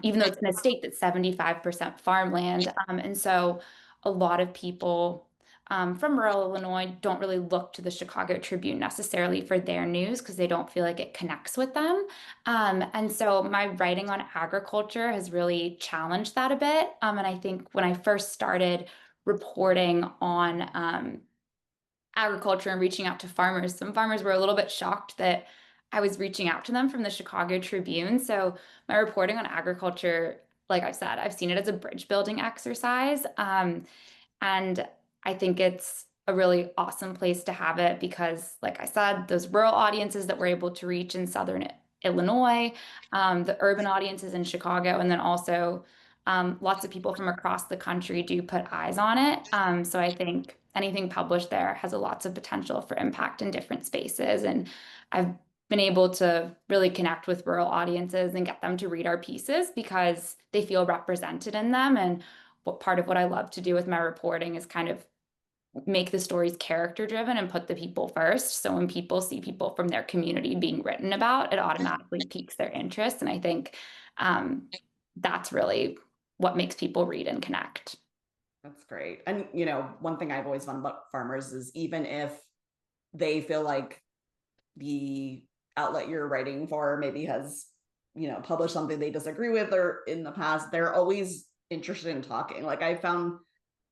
even though it's in a state that's 75% farmland. And so a lot of people from rural Illinois don't really look to the Chicago Tribune necessarily for their news because they don't feel like it connects with them. And so my writing on agriculture has really challenged that a bit. And I think when I first started reporting on agriculture and reaching out to farmers, some farmers were a little bit shocked that I was reaching out to them from the Chicago Tribune. So my reporting on agriculture, like I said, I've seen it as a bridge building exercise. And I think it's a really awesome place to have it because, like I said, those rural audiences that we're able to reach in Southern Illinois, the urban audiences in Chicago, and then also lots of people from across the country do put eyes on it. So I think anything published there has a lots of potential for impact in different spaces. And I've been able to really connect with rural audiences and get them to read our pieces because they feel represented in them. And what part of what I love to do with my reporting is kind of make the stories character driven and put the people first. So when people see people from their community being written about, it automatically piques their interest. And I think that's really what makes people read and connect. That's great. And one thing I've always found about farmers is, even if they feel like the outlet you're writing for maybe has published something they disagree with or in the past, they're always interested in talking. Like, I found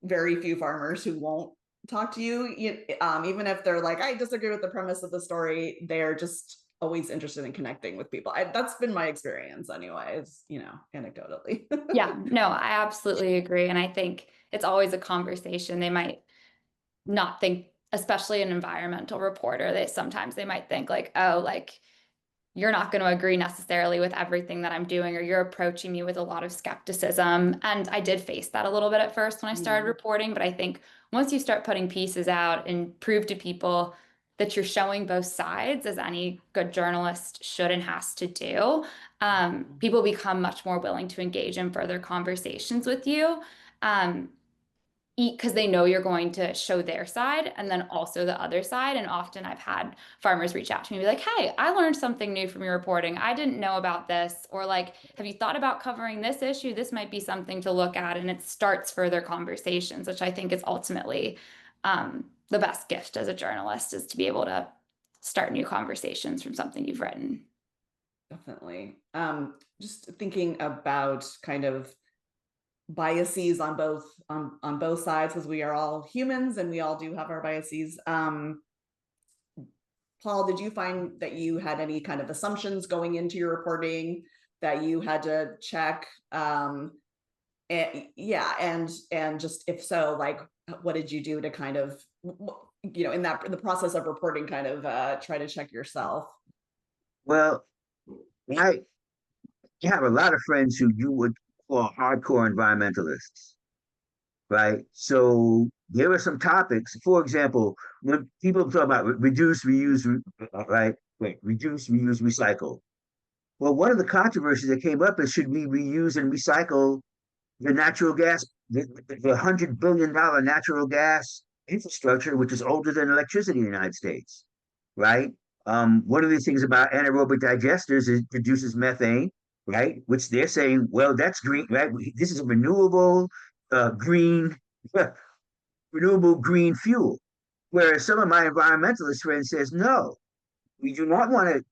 very few farmers who won't talk to you, even if they're like, I disagree with the premise of the story. They're just always interested in connecting with people. That's been my experience anyways, anecdotally. Yeah, no, I absolutely agree. And I think it's always a conversation. They might not think, especially an environmental reporter, they might think like, oh, like you're not going to agree necessarily with everything that I'm doing, or you're approaching me with a lot of skepticism. And I did face that a little bit at first when I started reporting, but I think once you start putting pieces out and prove to people that you're showing both sides, as any good journalist should and has to do, people become much more willing to engage in further conversations with you. Because they know you're going to show their side and then also the other side. And often I've had farmers reach out to me and be like, hey, I learned something new from your reporting. I didn't know about this. Or like, have you thought about covering this issue? This might be something to look at. And it starts further conversations, which I think is ultimately the best gift as a journalist, is to be able to start new conversations from something you've written. Definitely. Just thinking about kind of biases on both sides, because we are all humans and we all do have our biases. Paul, did you find that you had any kind of assumptions going into your reporting that you had to check? And just, if so, like, what did you do to kind of, in the process of reporting, kind of try to check yourself? Well, I have a lot of friends who you would call hardcore environmentalists, right? So there are some topics, for example, when people talk about reduce, reuse, right? Wait, reduce, reuse, recycle. Well, one of the controversies that came up is, should we reuse and recycle the natural gas, the $100 billion natural gas infrastructure, which is older than electricity in the United States, right? One of the things about anaerobic digesters is it produces methane, right? Which they're saying, well, that's green, right? This is a renewable, green, renewable green fuel. Whereas some of my environmentalist friends says, no, we do not want to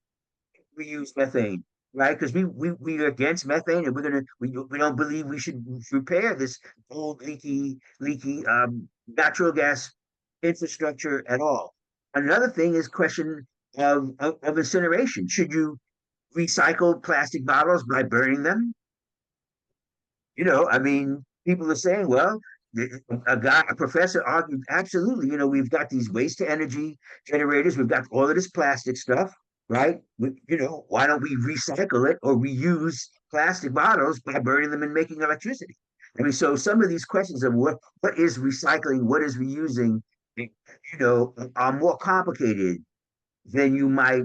reuse methane, right? Because we are against methane, and we don't believe we should repair this old leaky natural gas infrastructure at all. Another thing is question of incineration. Should you recycle plastic bottles by burning them? I mean, people are saying, well, a professor argued, absolutely. We've got these waste to energy generators. We've got all of this plastic stuff, right? Why don't we recycle it or reuse plastic bottles by burning them and making electricity? I mean, so some of these questions of what is recycling, what is reusing, are more complicated than you might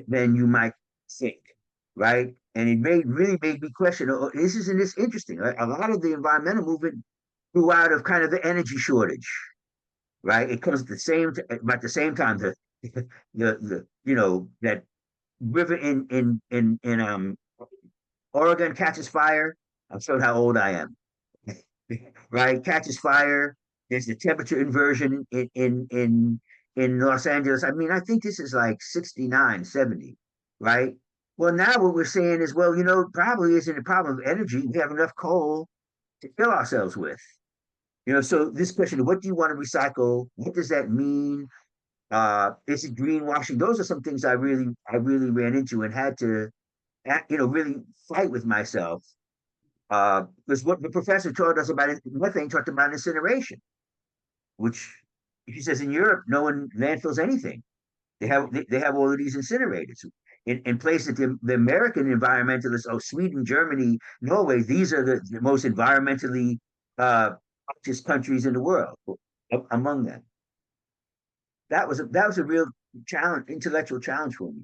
than you might think, right? And it really made me question, oh, isn't this interesting? Right? A lot of the environmental movement grew out of kind of the energy shortage, right? It comes at the same time that river in Oregon catches fire. I'm showing how old I am, right? Catches fire. There's the temperature inversion in Los Angeles. I mean, I think this is like 69, 70, right? Well, now what we're saying is, well, probably isn't a problem of energy. We have enough coal to kill ourselves with. So this question of what do you want to recycle? What does that mean? Is it greenwashing? Those are some things I really ran into and had to, really fight with myself. Because what the professor taught us about methane talked about incineration, which he says in Europe, no one landfills anything. They have all of these incinerators in places that the American environmentalists, oh, Sweden, Germany, Norway, these are the most environmentally conscious countries in the world. Among them, that was a real challenge, intellectual challenge for me.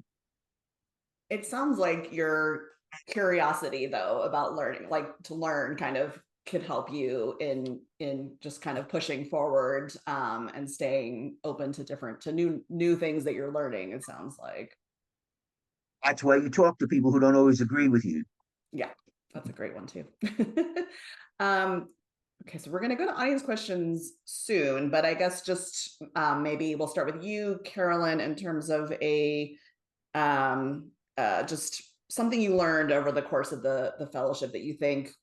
It sounds like your curiosity, though, about learning, like to learn, kind of could help you in just kind of pushing forward, and staying open to new things that you're learning. It sounds like. That's why you talk to people who don't always agree with you. Yeah, that's a great one too. um, okay, so we're going to go to audience questions soon, but I guess just maybe we'll start with you, Carolyn, in terms of just something you learned over the course of the fellowship that you think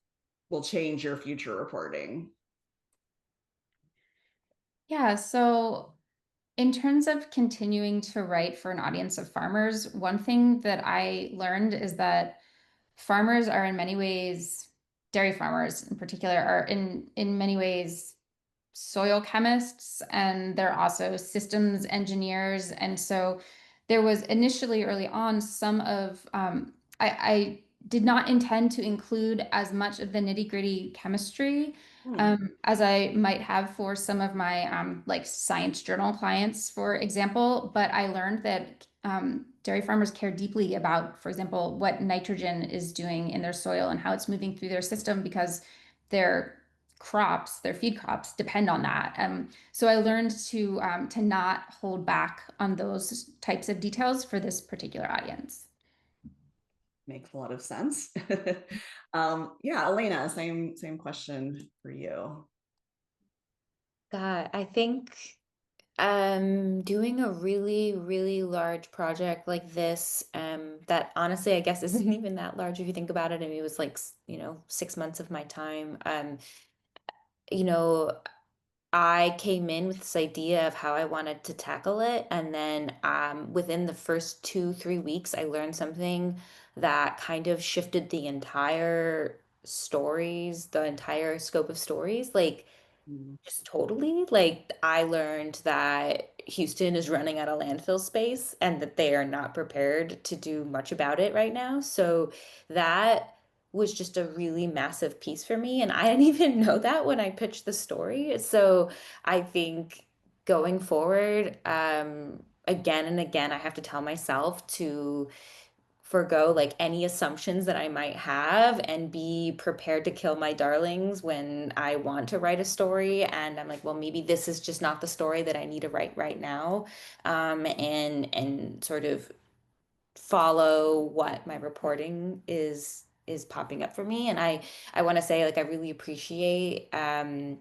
will change your future reporting. Yeah, so in terms of continuing to write for an audience of farmers, one thing that I learned is that farmers are in many ways, dairy farmers in particular, are in many ways soil chemists, and they're also systems engineers. And so there was initially early on some of, I did not intend to include as much of the nitty-gritty chemistry as I might have for some of my like science journal clients, for example. But I learned that dairy farmers care deeply about, for example, what nitrogen is doing in their soil and how it's moving through their system, because their crops, their feed crops, depend on that. So I learned to not hold back on those types of details for this particular audience. Makes a lot of sense. Yeah, Elena, same question for you. God, I think doing a really, really large project like this, that honestly, I guess isn't even that large if you think about it. I mean, it was like, 6 months of my time. You know, I came in with this idea of how I wanted to tackle it. And then within the first 2, 3 weeks, I learned something that kind of shifted the entire stories, the entire scope of stories. Like, Mm. just totally. Like, I learned that Houston is running out of landfill space and that they are not prepared to do much about it right now. So that was just a really massive piece for me. And I didn't even know that when I pitched the story. So I think going forward, again and again, I have to tell myself to forgo like any assumptions that I might have and be prepared to kill my darlings when I want to write a story. And I'm like, well, maybe this is just not the story that I need to write right now. And sort of follow what my reporting is popping up for me. And I want to say like I really appreciate Aaron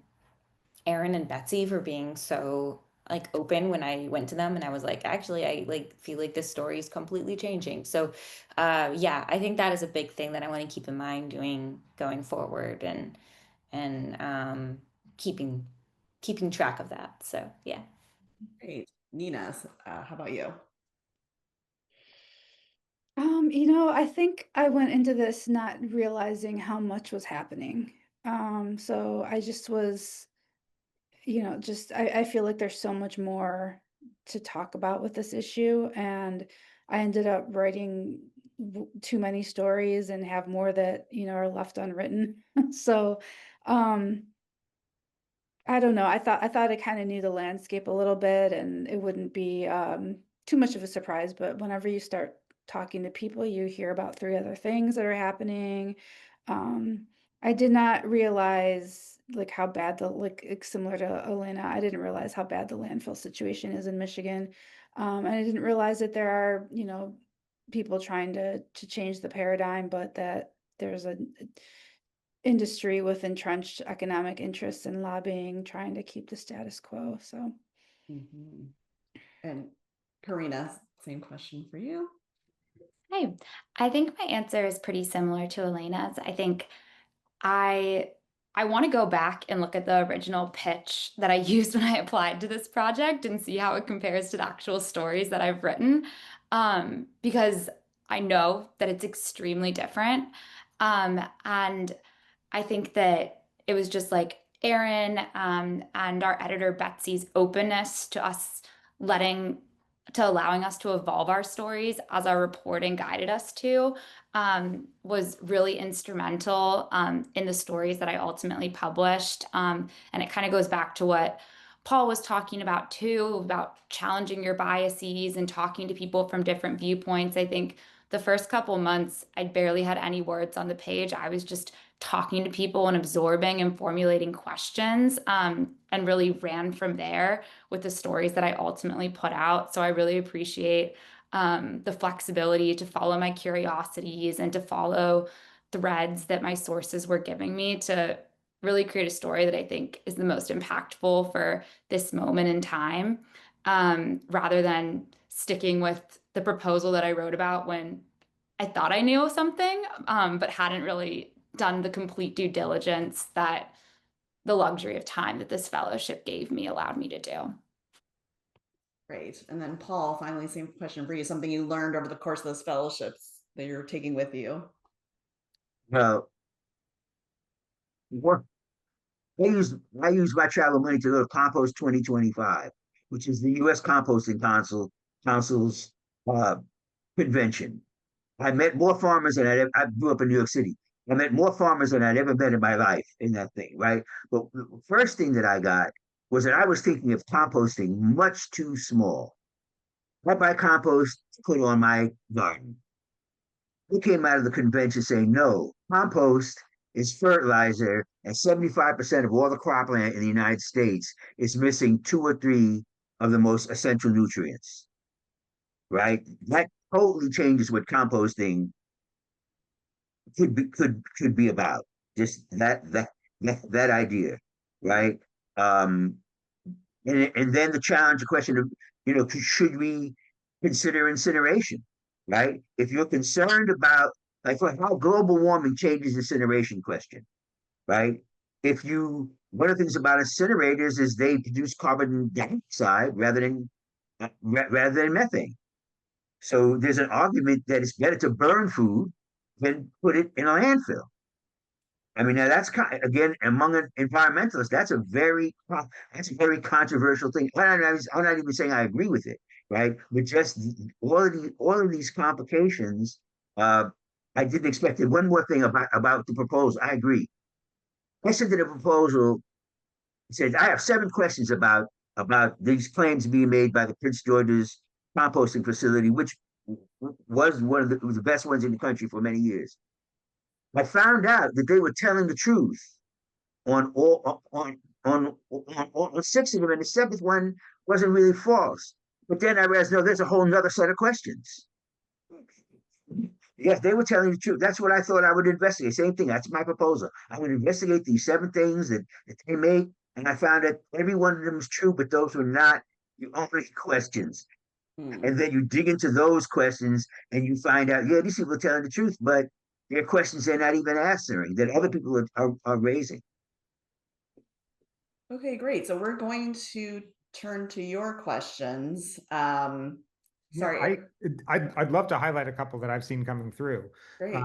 and Betsy for being so like open when I went to them and I was like, actually, I like feel like this story is completely changing. So, yeah, I think that is a big thing that I want to keep in mind doing going forward and keeping keeping track of that. So, yeah. Great. Nina, how about you? I think I went into this not realizing how much was happening. So I just was, just I feel like there's so much more to talk about with this issue, and I ended up writing too many stories and have more that, are left unwritten. So, um, I don't know. I thought I kind of knew the landscape a little bit and it wouldn't be too much of a surprise, but whenever you start talking to people, you hear about three other things that are happening. Um, I did not realize like how bad similar to Elena, I didn't realize how bad the landfill situation is in Michigan. And I didn't realize that there are, people trying to change the paradigm, but that there's a industry with entrenched economic interests and lobbying trying to keep the status quo. So, Mm-hmm. And Karina, same question for you. Hey, I think my answer is pretty similar to Elena's. I think I I want to go back and look at the original pitch that I used when I applied to this project and see how it compares to the actual stories that I've written. Because I know that it's extremely different. And I think that it was just like Aaron and our editor Betsy's openness to us letting to allowing us to evolve our stories as our reporting guided us to was really instrumental in the stories that I ultimately published. And it kind of goes back to what Paul was talking about too, about challenging your biases and talking to people from different viewpoints. I think the first couple months, I barely had any words on the page. I was just talking to people and absorbing and formulating questions, and really ran from there with the stories that I ultimately put out. So I really appreciate the flexibility to follow my curiosities and to follow threads that my sources were giving me to really create a story that I think is the most impactful for this moment in time, rather than sticking with the proposal that I wrote about when I thought I knew something, but hadn't really done the complete due diligence that the luxury of time that this fellowship gave me allowed me to do. Great. And then Paul, finally, same question for you. Something you learned over the course of those fellowships that you're taking with you. Well, what I use my travel money to go to Compost 2025, which is the U.S. Composting Council's uh, convention. I met more farmers than I grew up in New York City. I met more farmers than I'd ever met in my life in that thing, right? But the first thing that I got was that I was thinking of composting much too small. I buy compost to put on my garden. They came out of the convention saying, no, compost is fertilizer, and 75% of all the cropland in the United States is missing two or three of the most essential nutrients, right? That totally changes what composting could be about. Just that idea, right? Um, and then the challenge, the question of should we consider incineration, right? If you're concerned about like for how global warming changes incineration question, right? If you One of the things about incinerators is they produce carbon dioxide rather than methane. So there's an argument that it's better to burn food than put it in a landfill. I mean, now that's again among environmentalists. That's a very controversial thing. I'm not even saying I agree with it, right? But just all of these complications. Uh, I didn't expect it. One more thing about the proposal. I agree. I said to the proposal, it says I have 7 questions about these claims being made by the Prince George's composting facility, which was was the best ones in the country for many years. I found out that they were telling the truth on all on six of them, and the seventh one wasn't really false. But then I realized, no, there's a whole nother set of questions. Yes, they were telling the truth. That's what I thought I would investigate. Same thing. That's my proposal. I would investigate these seven things that they make, and I found that every one of them was true, but those were not the only questions. And then you dig into those questions and you find out, yeah, these people are telling the truth, but they're questions they're not even answering that other people are raising. Okay, great. So we're going to turn to your questions. Sorry. I'd love to highlight a couple that I've seen coming through. Great.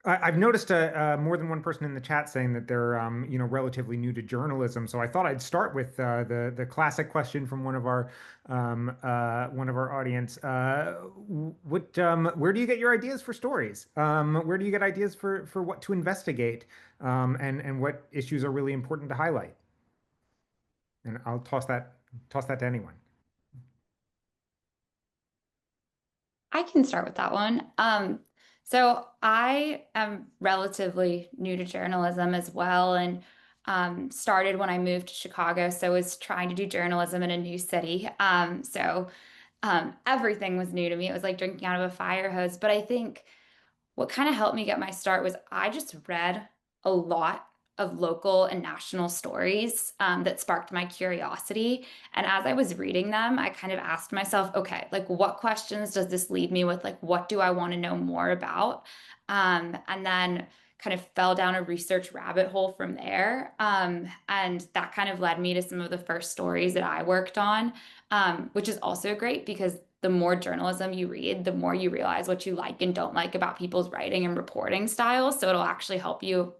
I've noticed more than one person in the chat saying that they're relatively new to journalism. So I thought I'd start with the classic question from one of our audience. Where do you get your ideas for stories? Where do you get ideas for what to investigate? And what issues are really important to highlight? And I'll toss that to anyone. I can start with that one. So I am relatively new to journalism as well, and started when I moved to Chicago. So I was trying to do journalism in a new city. Everything was new to me. It was like drinking out of a fire hose. But I think what kind of helped me get my start was I just read a lot of local and national stories that sparked my curiosity. And as I was reading them, I kind of asked myself, okay, like what questions does this leave me with? Like, what do I want to know more about? And then kind of fell down a research rabbit hole from there. And that kind of led me to some of the first stories that I worked on, which is also great because the more journalism you read, the more you realize what you like and don't like about people's writing and reporting styles. So it'll actually help you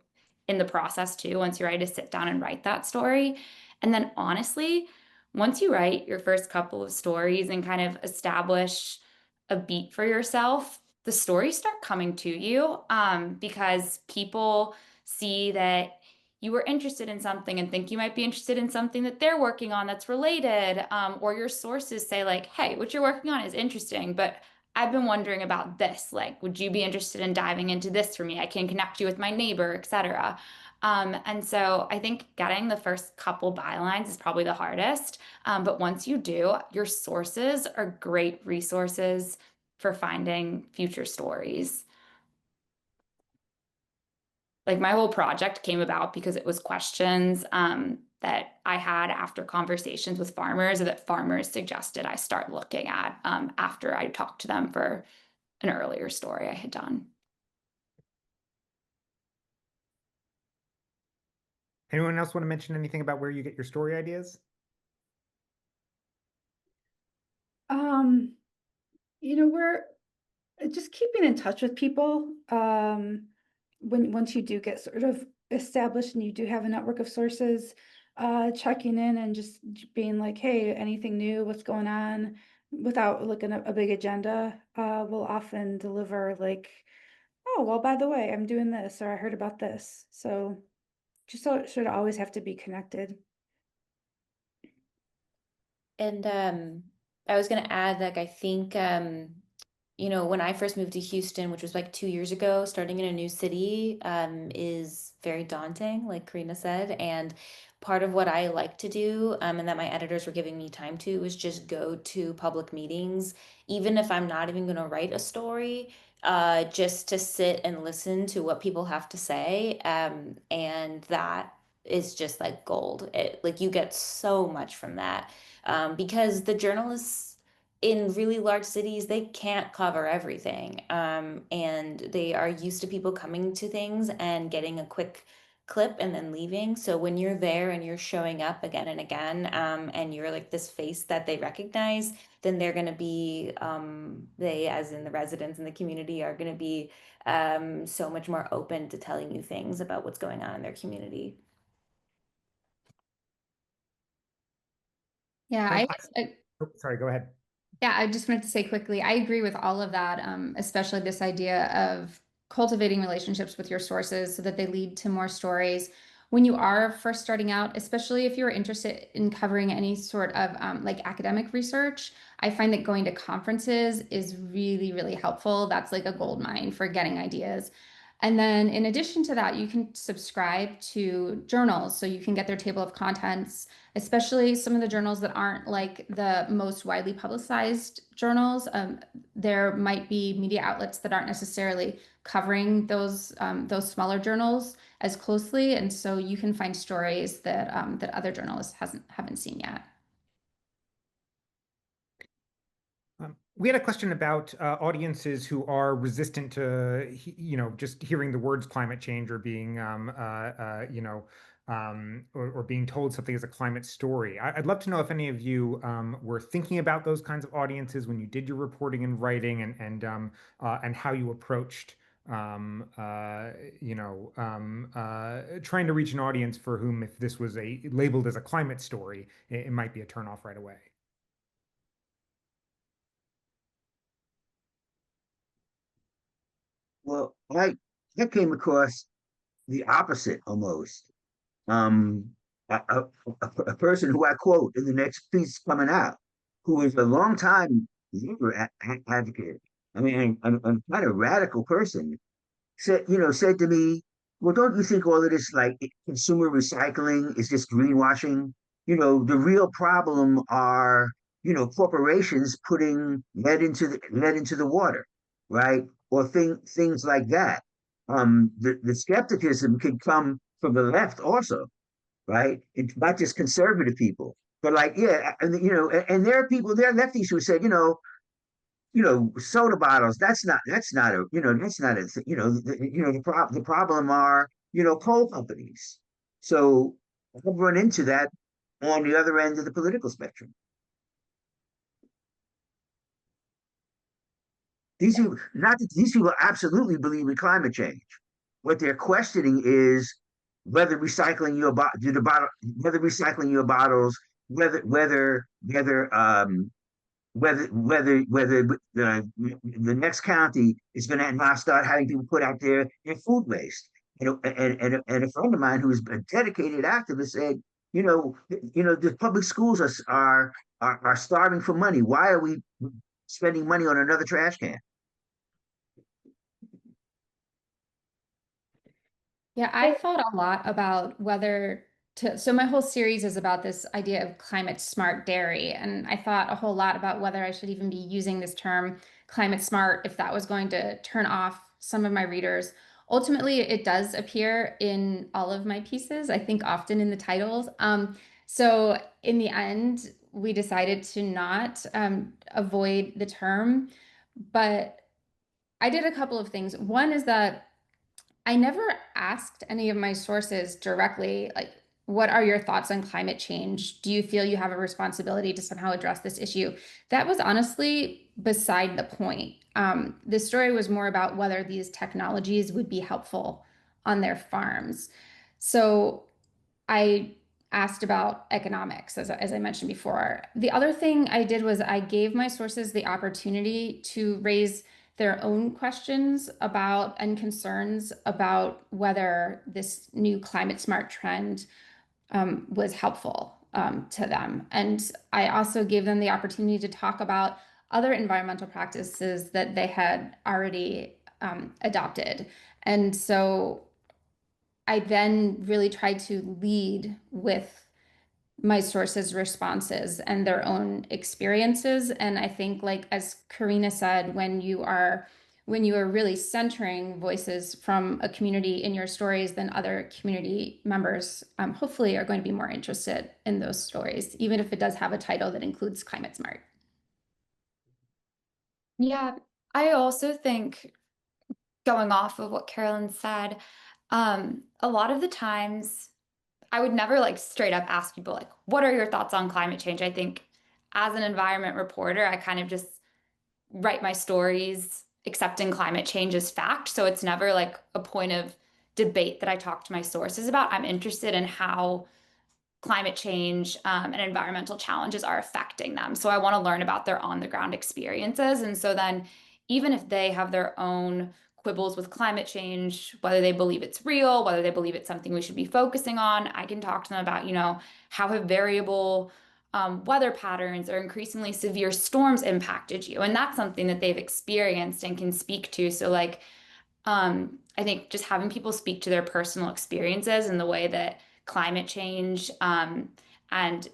in the process too, once you're ready to sit down and write that story. And then honestly, once you write your first couple of stories and kind of establish a beat for yourself, the stories start coming to you because people see that you were interested in something and think you might be interested in something that they're working on that's related, or your sources say like, hey, what you're working on is interesting, but I've been wondering about this. Like, would you be interested in diving into this for me? I can connect you with my neighbor, etc. And so I think getting the first couple bylines is probably the hardest. But once you do, your sources are great resources for finding future stories. Like my whole project came about because it was questions that I had after conversations with farmers that farmers suggested I start looking at after I talked to them for an earlier story I had done. Anyone else want to mention anything about where you get your story ideas? We're just keeping in touch with people. Once you do get sort of established and you do have a network of sources, checking in and just being like, hey, anything new, what's going on, without looking at a big agenda, will often deliver like, oh, well, by the way, I'm doing this, or I heard about this. So just so it should always have to be connected. And I was going to add, like, I think, when I first moved to Houston, which was like 2 years ago, starting in a new city is very daunting, like Karina said. And part of what I like to do, and that my editors were giving me time to, was just go to public meetings, even if I'm not even going to write a story, just to sit and listen to what people have to say. And that is just like gold. Like you get so much from that because the journalists in really large cities, they can't cover everything. And they are used to people coming to things and getting a quick clip and then leaving. So when you're there and you're showing up again and again, and you're like this face that they recognize, then they're going to be, they, as in the residents in the community, are going to be so much more open to telling you things about what's going on in their community. Yeah, Sorry, go ahead. Yeah, I just wanted to say quickly, I agree with all of that, especially this idea of cultivating relationships with your sources so that they lead to more stories. when you are first starting out, especially if you're interested in covering any sort of like academic research, I find that going to conferences is really, really helpful. That's like a gold mine for getting ideas. And then in addition to that, you can subscribe to journals so you can get their table of contents, especially some of the journals that aren't like the most widely publicized journals. There might be media outlets that aren't necessarily covering those smaller journals as closely, and so you can find stories that other journalists haven't seen yet. We had a question about audiences who are resistant to, just hearing the words climate change or being, or being told something is a climate story. I'd love to know if any of you were thinking about those kinds of audiences when you did your reporting and writing, and how you approached, trying to reach an audience for whom, if this was labeled as a climate story, it might be a turnoff right away. Well, I came across the opposite almost. Um, a person who I quote in the next piece coming out, who is a longtime labor advocate. I mean, I'm quite a radical person, said to me, "Well, don't you think all of this like consumer recycling is just greenwashing? The real problem are, corporations putting lead into the water, right? Or things like that. The skepticism can come from the left also, right? It's not just conservative people, but like, yeah, and there are people, there are lefties who said, soda bottles. That's not a, that's not a, the problem are, coal companies. So I've run into that on the other end of the political spectrum. Not that these people absolutely believe in climate change. What they're questioning is whether recycling your whether recycling your bottles, whether the next county is going to now start having people put out their food waste. And a friend of mine who's a dedicated activist said, the public schools are starving for money. Why are we spending money on another trash can? Yeah, I thought a lot about whether to, so my whole series is about this idea of climate smart dairy. And I thought a whole lot about whether I should even be using this term climate smart, if that was going to turn off some of my readers. Ultimately, it does appear in all of my pieces, I think often in the titles. So in the end, we decided to not avoid the term, but I did a couple of things. One is that I never asked any of my sources directly, like, what are your thoughts on climate change? Do you feel you have a responsibility to somehow address this issue? That was honestly beside the point. This story was more about whether these technologies would be helpful on their farms. So I asked about economics, as I mentioned before. The other thing I did was I gave my sources the opportunity to raise their own questions about and concerns about whether this new climate smart trend was helpful to them. And I also gave them the opportunity to talk about other environmental practices that they had already adopted. And so I then really tried to lead with my sources' responses and their own experiences. And I think, like as Karina said, when you are really centering voices from a community in your stories, then other community members hopefully are going to be more interested in those stories, even if it does have a title that includes climate smart. Yeah, I also think, going off of what Carolyn said, a lot of the times I would never like straight up ask people like, what are your thoughts on climate change? I think as an environment reporter, I kind of just write my stories accepting climate change as fact. So it's never like a point of debate that I talk to my sources about. I'm interested in how climate change and environmental challenges are affecting them. So I want to learn about their on the ground experiences. And so then, even if they have their own quibbles with climate change, whether they believe it's real, whether they believe it's something we should be focusing on. I can talk to them about, how have variable weather patterns or increasingly severe storms impacted you? And that's something that they've experienced and can speak to. So, like, I think just having people speak to their personal experiences and the way that climate change and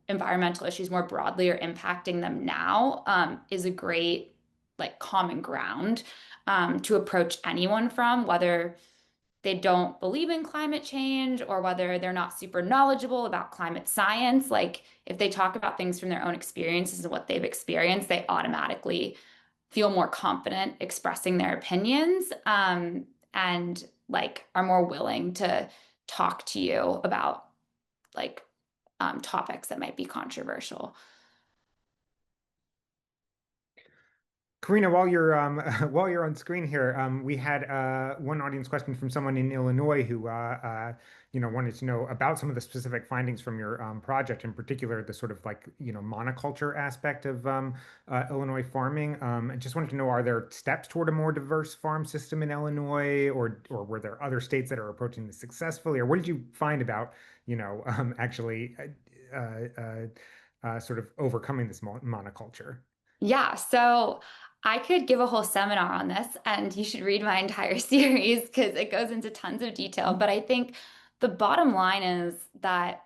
environmental issues more broadly are impacting them now is a great, like, common ground to approach anyone from, whether they don't believe in climate change or whether they're not super knowledgeable about climate science. Like, if they talk about things from their own experiences and what they've experienced, they automatically feel more confident expressing their opinions, and like are more willing to talk to you about, like, topics that might be controversial. Karina, while you're while you're on screen here, we had one audience question from someone in Illinois who wanted to know about some of the specific findings from your project, in particular the sort of like monoculture aspect of Illinois farming. And just wanted to know, are there steps toward a more diverse farm system in Illinois, or were there other states that are approaching this successfully, or what did you find about actually sort of overcoming this monoculture? Yeah, so I could give a whole seminar on this, and you should read my entire series because it goes into tons of detail. But I think the bottom line is that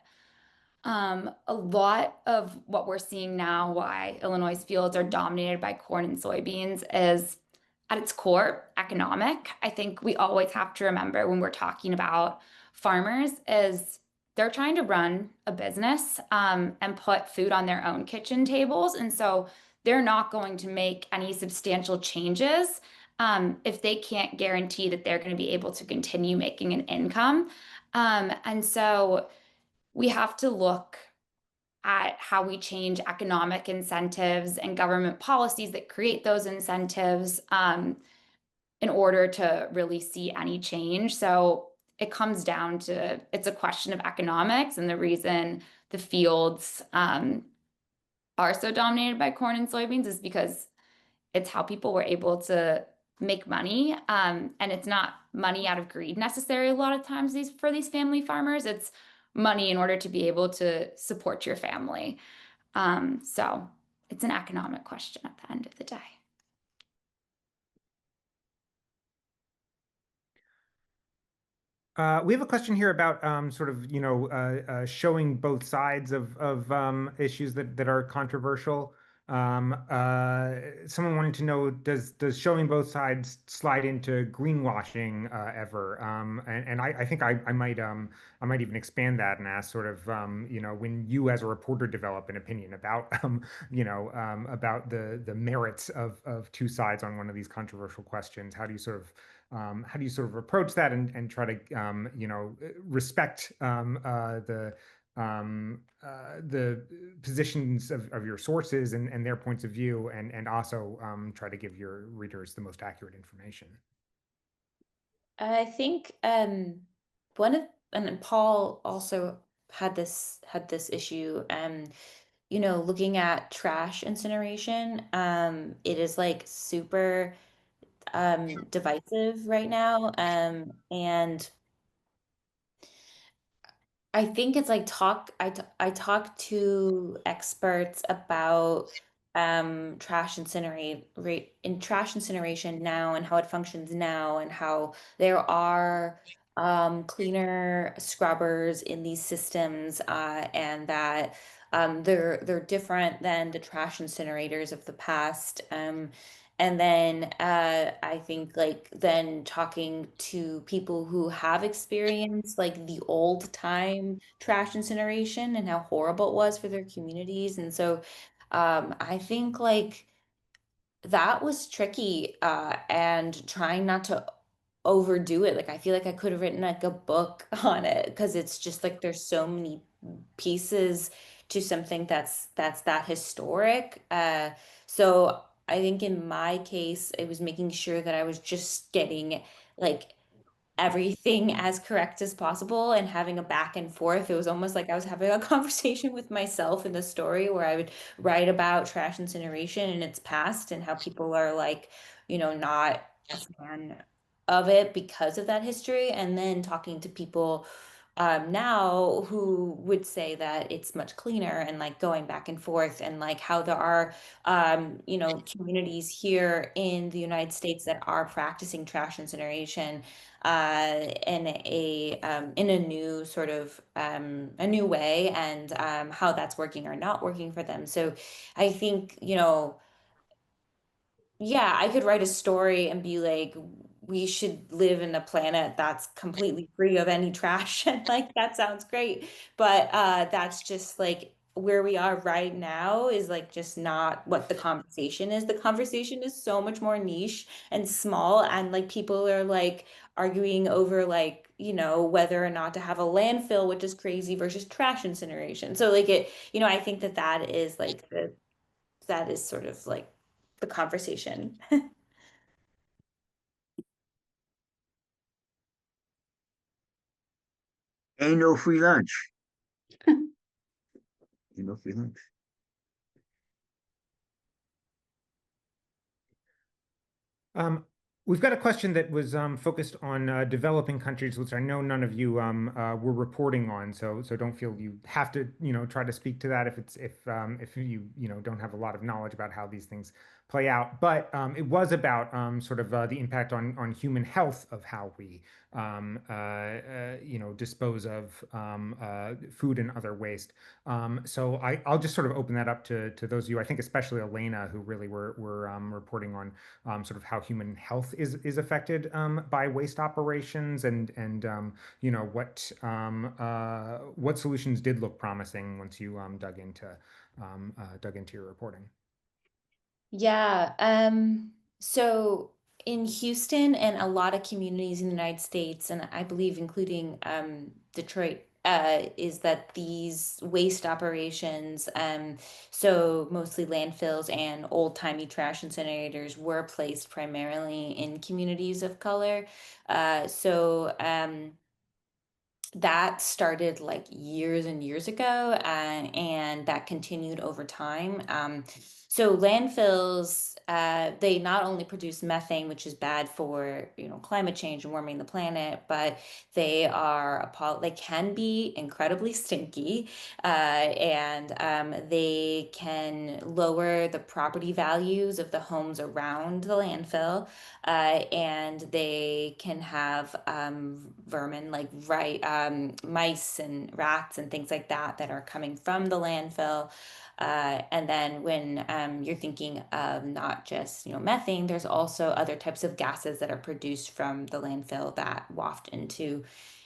a lot of what we're seeing now, why Illinois' fields are dominated by corn and soybeans, is at its core economic. I think we always have to remember when we're talking about farmers is they're trying to run a business and put food on their own kitchen tables. And so they're not going to make any substantial changes if they can't guarantee that they're going to be able to continue making an income. And so we have to look at how we change economic incentives and government policies that create those incentives in order to really see any change. So it comes down to it's a question of economics, and the reason the fields are so dominated by corn and soybeans is because it's how people were able to make money. And it's not money out of greed necessarily a lot of times for these family farmers. It's money in order to be able to support your family. So it's an economic question at the end of the day. We have a question here about sort of showing both sides of issues that are controversial. Someone wanted to know, does showing both sides slide into greenwashing ever? And I think I might even expand that and ask sort of when you as a reporter develop an opinion about about the merits of two sides on one of these controversial questions, how do you sort of approach that and try to respect the positions of your sources and their points of view, and also try to give your readers the most accurate information? I think one of and Paul also had this issue. Looking at trash incineration, it is like super divisive right now. And I think it's like I talk to experts about trash incineration now and how it functions now and how there are cleaner scrubbers in these systems, and that they're different than the trash incinerators of the past. And then I think, like, then talking to people who have experienced like the old time trash incineration and how horrible it was for their communities. And so I think like that was tricky, and trying not to overdo it. Like I feel like I could have written like a book on it because it's just like there's so many pieces to something that's that historic. So I think in my case, it was making sure that I was just getting like everything as correct as possible and having a back and forth. It was almost like I was having a conversation with myself in the story where I would write about trash incineration and its past and how people are like, not fan of it because of that history. And then talking to people now who would say that it's much cleaner and like going back and forth and like how there are communities here in the United States that are practicing trash incineration in a new sort of a new way, and how that's working or not working for them. So I think, yeah, I could write a story and be like, we should live in a planet that's completely free of any trash. And like, that sounds great. But that's just like where we are right now is like just not what the conversation is. The conversation is so much more niche and small. And like, people are like arguing over like, whether or not to have a landfill, which is crazy, versus trash incineration. So like I think that that is sort of like the conversation. Ain't no free lunch. Ain't no free lunch. We've got a question that was focused on developing countries, which I know none of you were reporting on. So don't feel you have to try to speak to that if you don't have a lot of knowledge about how these things play out. But it was about sort of the impact on human health of how we dispose of food and other waste. So I'll just sort of open that up to those of you. I think especially Elena, who really were reporting on sort of how human health is affected by waste operations, and what solutions did look promising once you dug into your reporting. Yeah. So in Houston and a lot of communities in the United States, and I believe including Detroit, is that these waste operations, so mostly landfills and old-timey trash incinerators, were placed primarily in communities of color. So that started like years and years ago, and that continued over time. So landfills, they not only produce methane, which is bad for climate change and warming the planet, but they can be incredibly stinky, and they can lower the property values of the homes around the landfill, and they can have vermin like mice and rats and things like that are coming from the landfill. And then when you're thinking of not just methane, there's also other types of gases that are produced from the landfill that waft into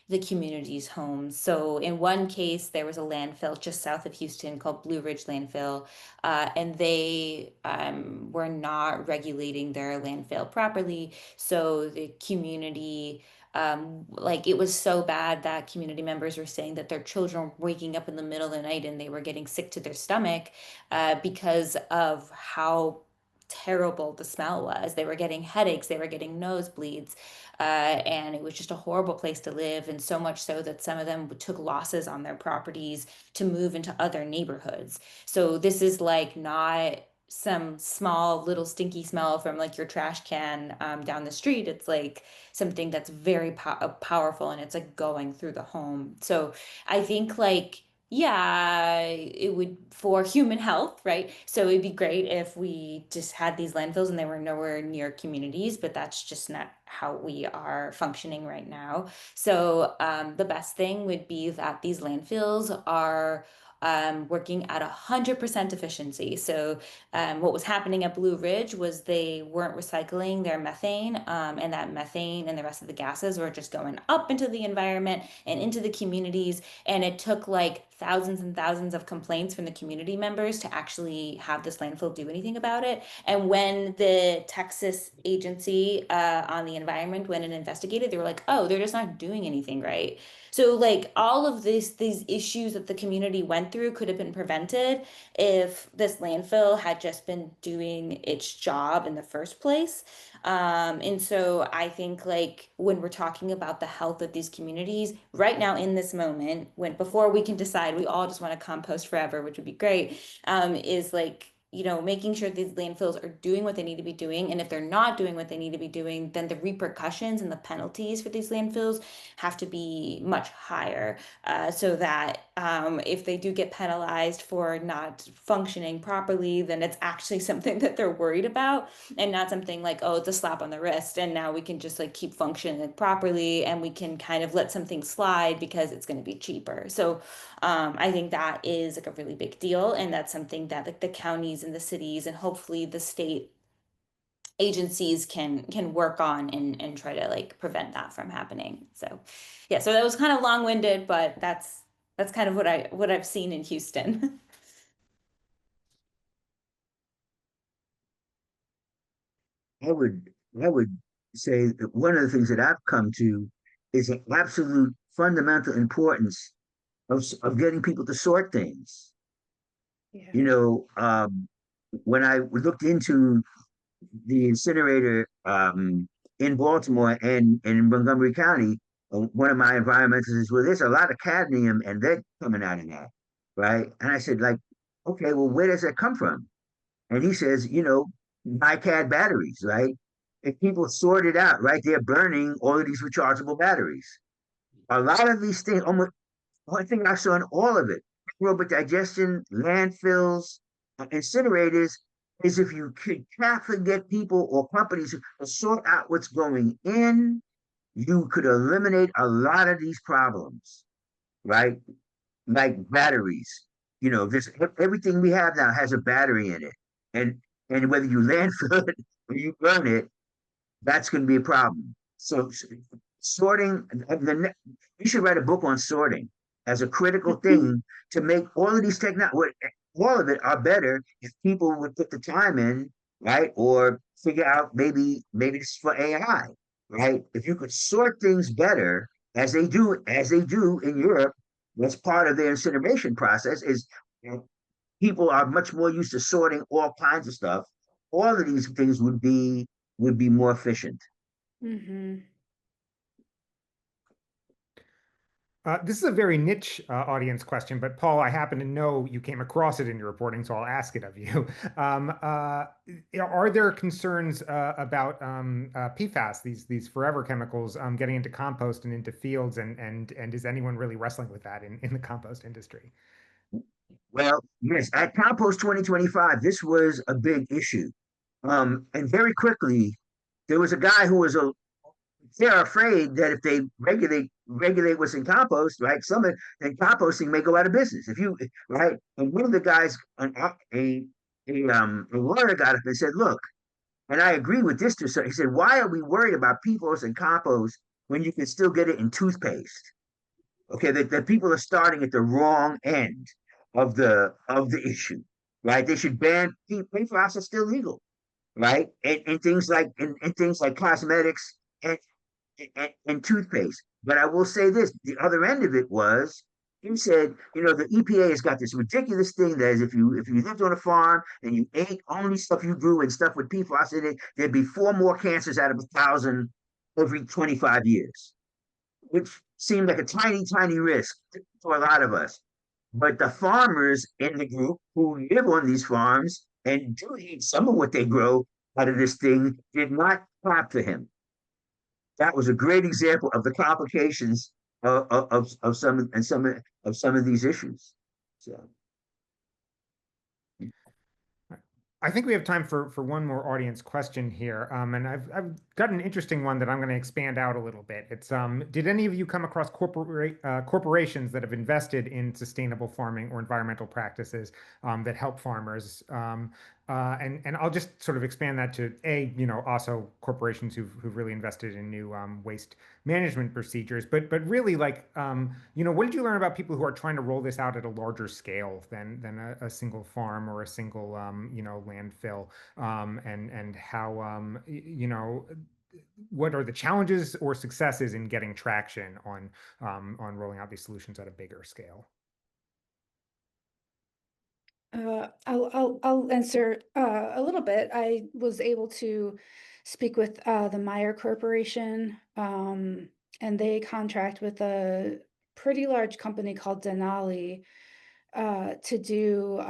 the community's homes. So in one case, there was a landfill just south of Houston called Blue Ridge Landfill, and they were not regulating their landfill properly. So the community, like, it was so bad that community members were saying that their children were waking up in the middle of the night and they were getting sick to their stomach because of how terrible the smell was. They were getting headaches, they were getting nosebleeds, and it was just a horrible place to live. And so much so that some of them took losses on their properties to move into other neighborhoods. So this is like not some small little stinky smell from like your trash can down the street. It's like something that's very powerful, and it's like going through the home. So I think like, yeah, it would for human health, right? So it'd be great if we just had these landfills and they were nowhere near communities, but that's just not how we are functioning right now. So the best thing would be that these landfills are working at 100% efficiency. So what was happening at Blue Ridge was they weren't recycling their methane, and that methane and the rest of the gases were just going up into the environment and into the communities. And it took like thousands and thousands of complaints from the community members to actually have this landfill do anything about it. And when the Texas agency on the environment went and investigated, they were like, oh, they're just not doing anything right. So like all of these issues that the community went through could have been prevented if this landfill had just been doing its job in the first place. And so I think like when we're talking about the health of these communities right now in this moment, when before we can decide we all just want to compost forever, which would be great, is like making sure these landfills are doing what they need to be doing. And if they're not doing what they need to be doing, then the repercussions and the penalties for these landfills have to be much higher, so that if they do get penalized for not functioning properly, then it's actually something that they're worried about, and not something like, oh, it's a slap on the wrist and now we can just like keep functioning properly and we can kind of let something slide because it's going to be cheaper. So I think that is like a really big deal, and that's something that like the counties and the cities and hopefully the state agencies can work on and try to like prevent that from happening. So yeah, so that was kind of long-winded, but that's kind of what I've seen in Houston. I would say that one of the things that I've come to is the absolute fundamental importance of getting people to sort things. Yeah. You know, when I looked into the incinerator in Baltimore and in Montgomery County, one of my environmentalists says, well, there's a lot of cadmium and lead coming out of that, right? And I said, like, okay, well, where does that come from? And he says, NiCad batteries, right? If people sort it out, right, they're burning all of these rechargeable batteries. A lot of these things, almost one thing I saw in all of it, aerobic digestion, landfills, incinerators, is if you could carefully get people or companies to sort out what's going in, you could eliminate a lot of these problems, right? Like batteries. This everything we have now has a battery in it, and whether you landfill it or you burn it, that's going to be a problem. So sorting, you should write a book on sorting as a critical thing to make all of these all of it are better if people would put the time in, right? Or figure out maybe this is for AI, right? If you could sort things better as they do in Europe, that's part of their incineration process is you know, people are much more used to sorting all kinds of stuff. All of these things would be more efficient. Hmm. This is a very niche audience question, but Paul, I happen to know you came across it in your reporting, so I'll ask it of you. Are there concerns about PFAS, these forever chemicals, getting into compost and into fields, and is anyone really wrestling with that in the compost industry? Well, yes, at Compost 2025, this was a big issue. And very quickly, there was a guy who was they're afraid that if they regulate what's in compost, right, then composting may go out of business. If you right, and one of the guys, a lawyer got up and said, look, and I agree with this too. So he said, why are we worried about PFOS and compost when you can still get it in toothpaste? Okay, that people are starting at the wrong end of the issue, right? They should ban PFAS are still legal, right? And things like cosmetics and, and toothpaste. But I will say this: the other end of it was he said, the EPA has got this ridiculous thing that is if you lived on a farm and you ate only stuff you grew and stuff with PFAS in it, there'd be 4 more cancers out of 1,000 every 25 years, which seemed like a tiny, tiny risk for a lot of us. But the farmers in the group who live on these farms and do eat some of what they grow out of this thing did not clap for him. That was a great example of the complications of some of these issues. So I think we have time for one more audience question here, and I've got an interesting one that I'm going to expand out a little bit. It's did any of you come across corporations that have invested in sustainable farming or environmental practices that help farmers? And I'll just sort of expand that to also corporations who've really invested in new waste management procedures, but really like what did you learn about people who are trying to roll this out at a larger scale than a single farm or a single landfill, and how what are the challenges or successes in getting traction on rolling out these solutions at a bigger scale? I'll answer a little bit. I was able to speak with the Meyer Corporation, and they contract with a pretty large company called Denali to do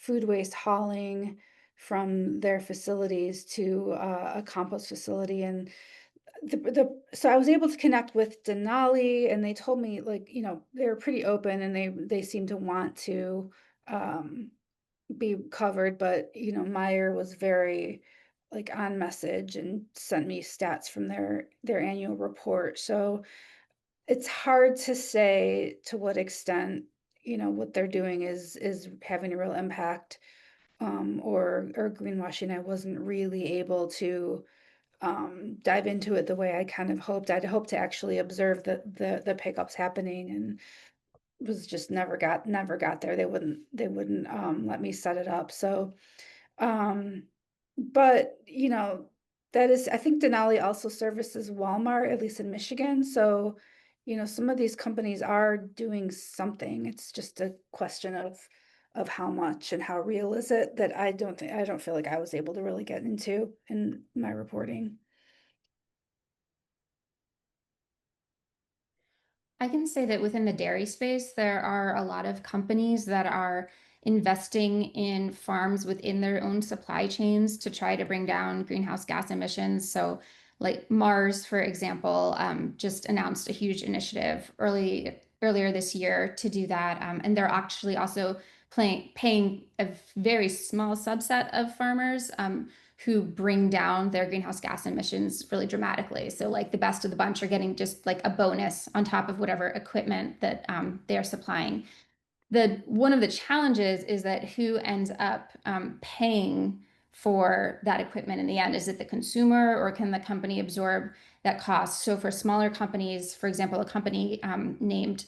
food waste hauling from their facilities to a compost facility. And so I was able to connect with Denali, and they told me, like, they were pretty open, and they seemed to want to be covered, but Meyer was very like on message and sent me stats from their annual report. So it's hard to say to what extent what they're doing is having a real impact, or greenwashing. I wasn't really able to dive into it the way I kind of hoped. I'd hoped to actually observe the pickups happening, and was just never got there. They wouldn't let me set it up. So but that is, I think Denali also services Walmart, at least in Michigan. So some of these companies are doing something. It's just a question of how much and how real is it, that I don't feel like I was able to really get into in my reporting. I can say that within the dairy space, there are a lot of companies that are investing in farms within their own supply chains to try to bring down greenhouse gas emissions. So, like Mars, for example, just announced a huge initiative earlier this year to do that, and they're actually also paying a very small subset of farmers who bring down their greenhouse gas emissions really dramatically. So like the best of the bunch are getting just like a bonus on top of whatever equipment that they're supplying. One of the challenges is that who ends up paying for that equipment in the end? Is it the consumer, or can the company absorb that cost? So for smaller companies, for example, a company named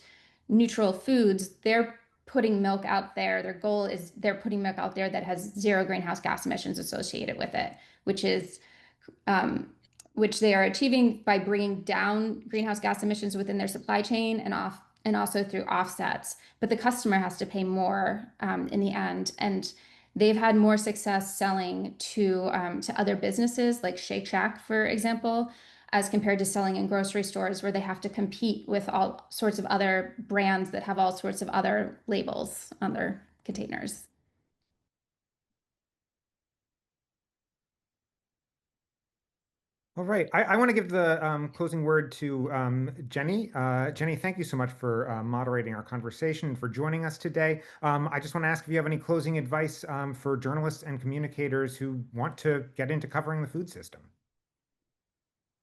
Neutral Foods, they're putting milk out there. Their goal is they're putting milk out there that has zero greenhouse gas emissions associated with it, which is which they are achieving by bringing down greenhouse gas emissions within their supply chain and also through offsets. But the customer has to pay more in the end, and they've had more success selling to other businesses like Shake Shack, for example, as compared to selling in grocery stores where they have to compete with all sorts of other brands that have all sorts of other labels on their containers. All right. I want to give the closing word to Jenny. Jenny, thank you so much for moderating our conversation and for joining us today. I just want to ask if you have any closing advice for journalists and communicators who want to get into covering the food system.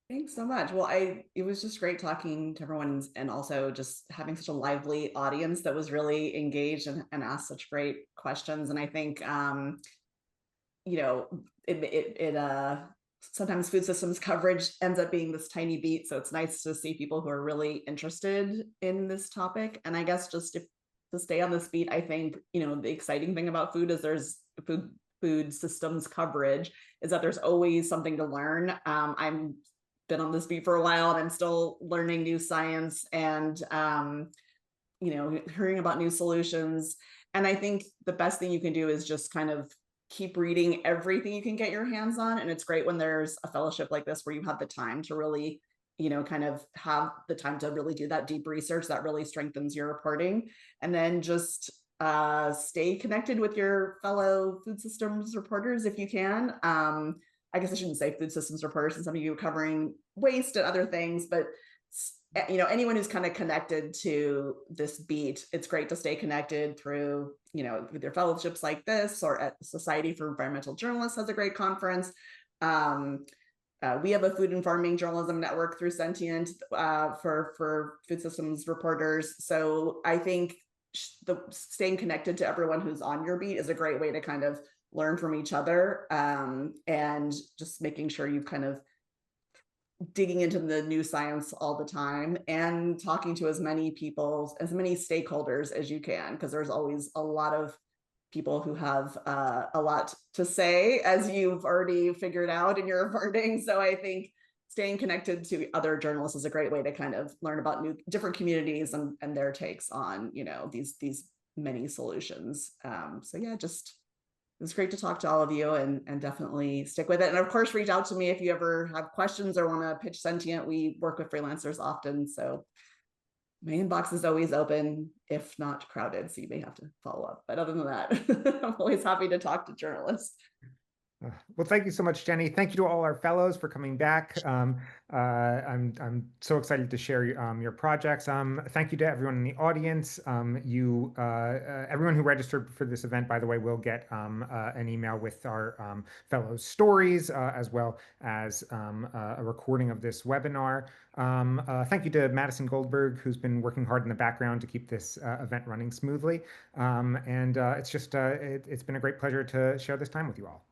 Thanks so much. Well, it was just great talking to everyone, and also just having such a lively audience that was really engaged and asked such great questions. And I think, sometimes food systems coverage ends up being this tiny beat. So it's nice to see people who are really interested in this topic. And I guess just to stay on this beat, I think, the exciting thing about food is there's food systems coverage is that there's always something to learn. I'm been on this beat for a while, and I'm still learning new science and, hearing about new solutions. And I think the best thing you can do is just kind of keep reading everything you can get your hands on. And it's great when there's a fellowship like this where you have the time to really, kind of have the time to really do that deep research that really strengthens your reporting. And then just stay connected with your fellow food systems reporters if you can. I guess I shouldn't say food systems reporters, since some of you are covering waste and other things, but anyone who's kind of connected to this beat, it's great to stay connected through, with their fellowships like this, or at the Society for Environmental Journalists has a great conference. We have a food and farming journalism network through Sentient for food systems reporters. So I think staying connected to everyone who's on your beat is a great way to kind of learn from each other, and just making sure you kind of digging into the new science all the time and talking to as many people, as many stakeholders as you can, because there's always a lot of people who have a lot to say, as you've already figured out in your reporting. So I think staying connected to other journalists is a great way to kind of learn about different communities and their takes on, these many solutions. So yeah, it was great to talk to all of you, and definitely stick with it. And of course, reach out to me if you ever have questions or want to pitch Sentient. We work with freelancers often. So My inbox is always open, if not crowded, so you may have to follow up. But other than that, I'm always happy to talk to journalists. Well, thank you so much, Jenny. Thank you to all our fellows for coming back. I'm so excited to share your projects. Thank you to everyone in the audience. Everyone who registered for this event, by the way, will get an email with our fellows' stories, as well as a recording of this webinar. Thank you to Madison Goldberg, who's been working hard in the background to keep this event running smoothly. It's been a great pleasure to share this time with you all.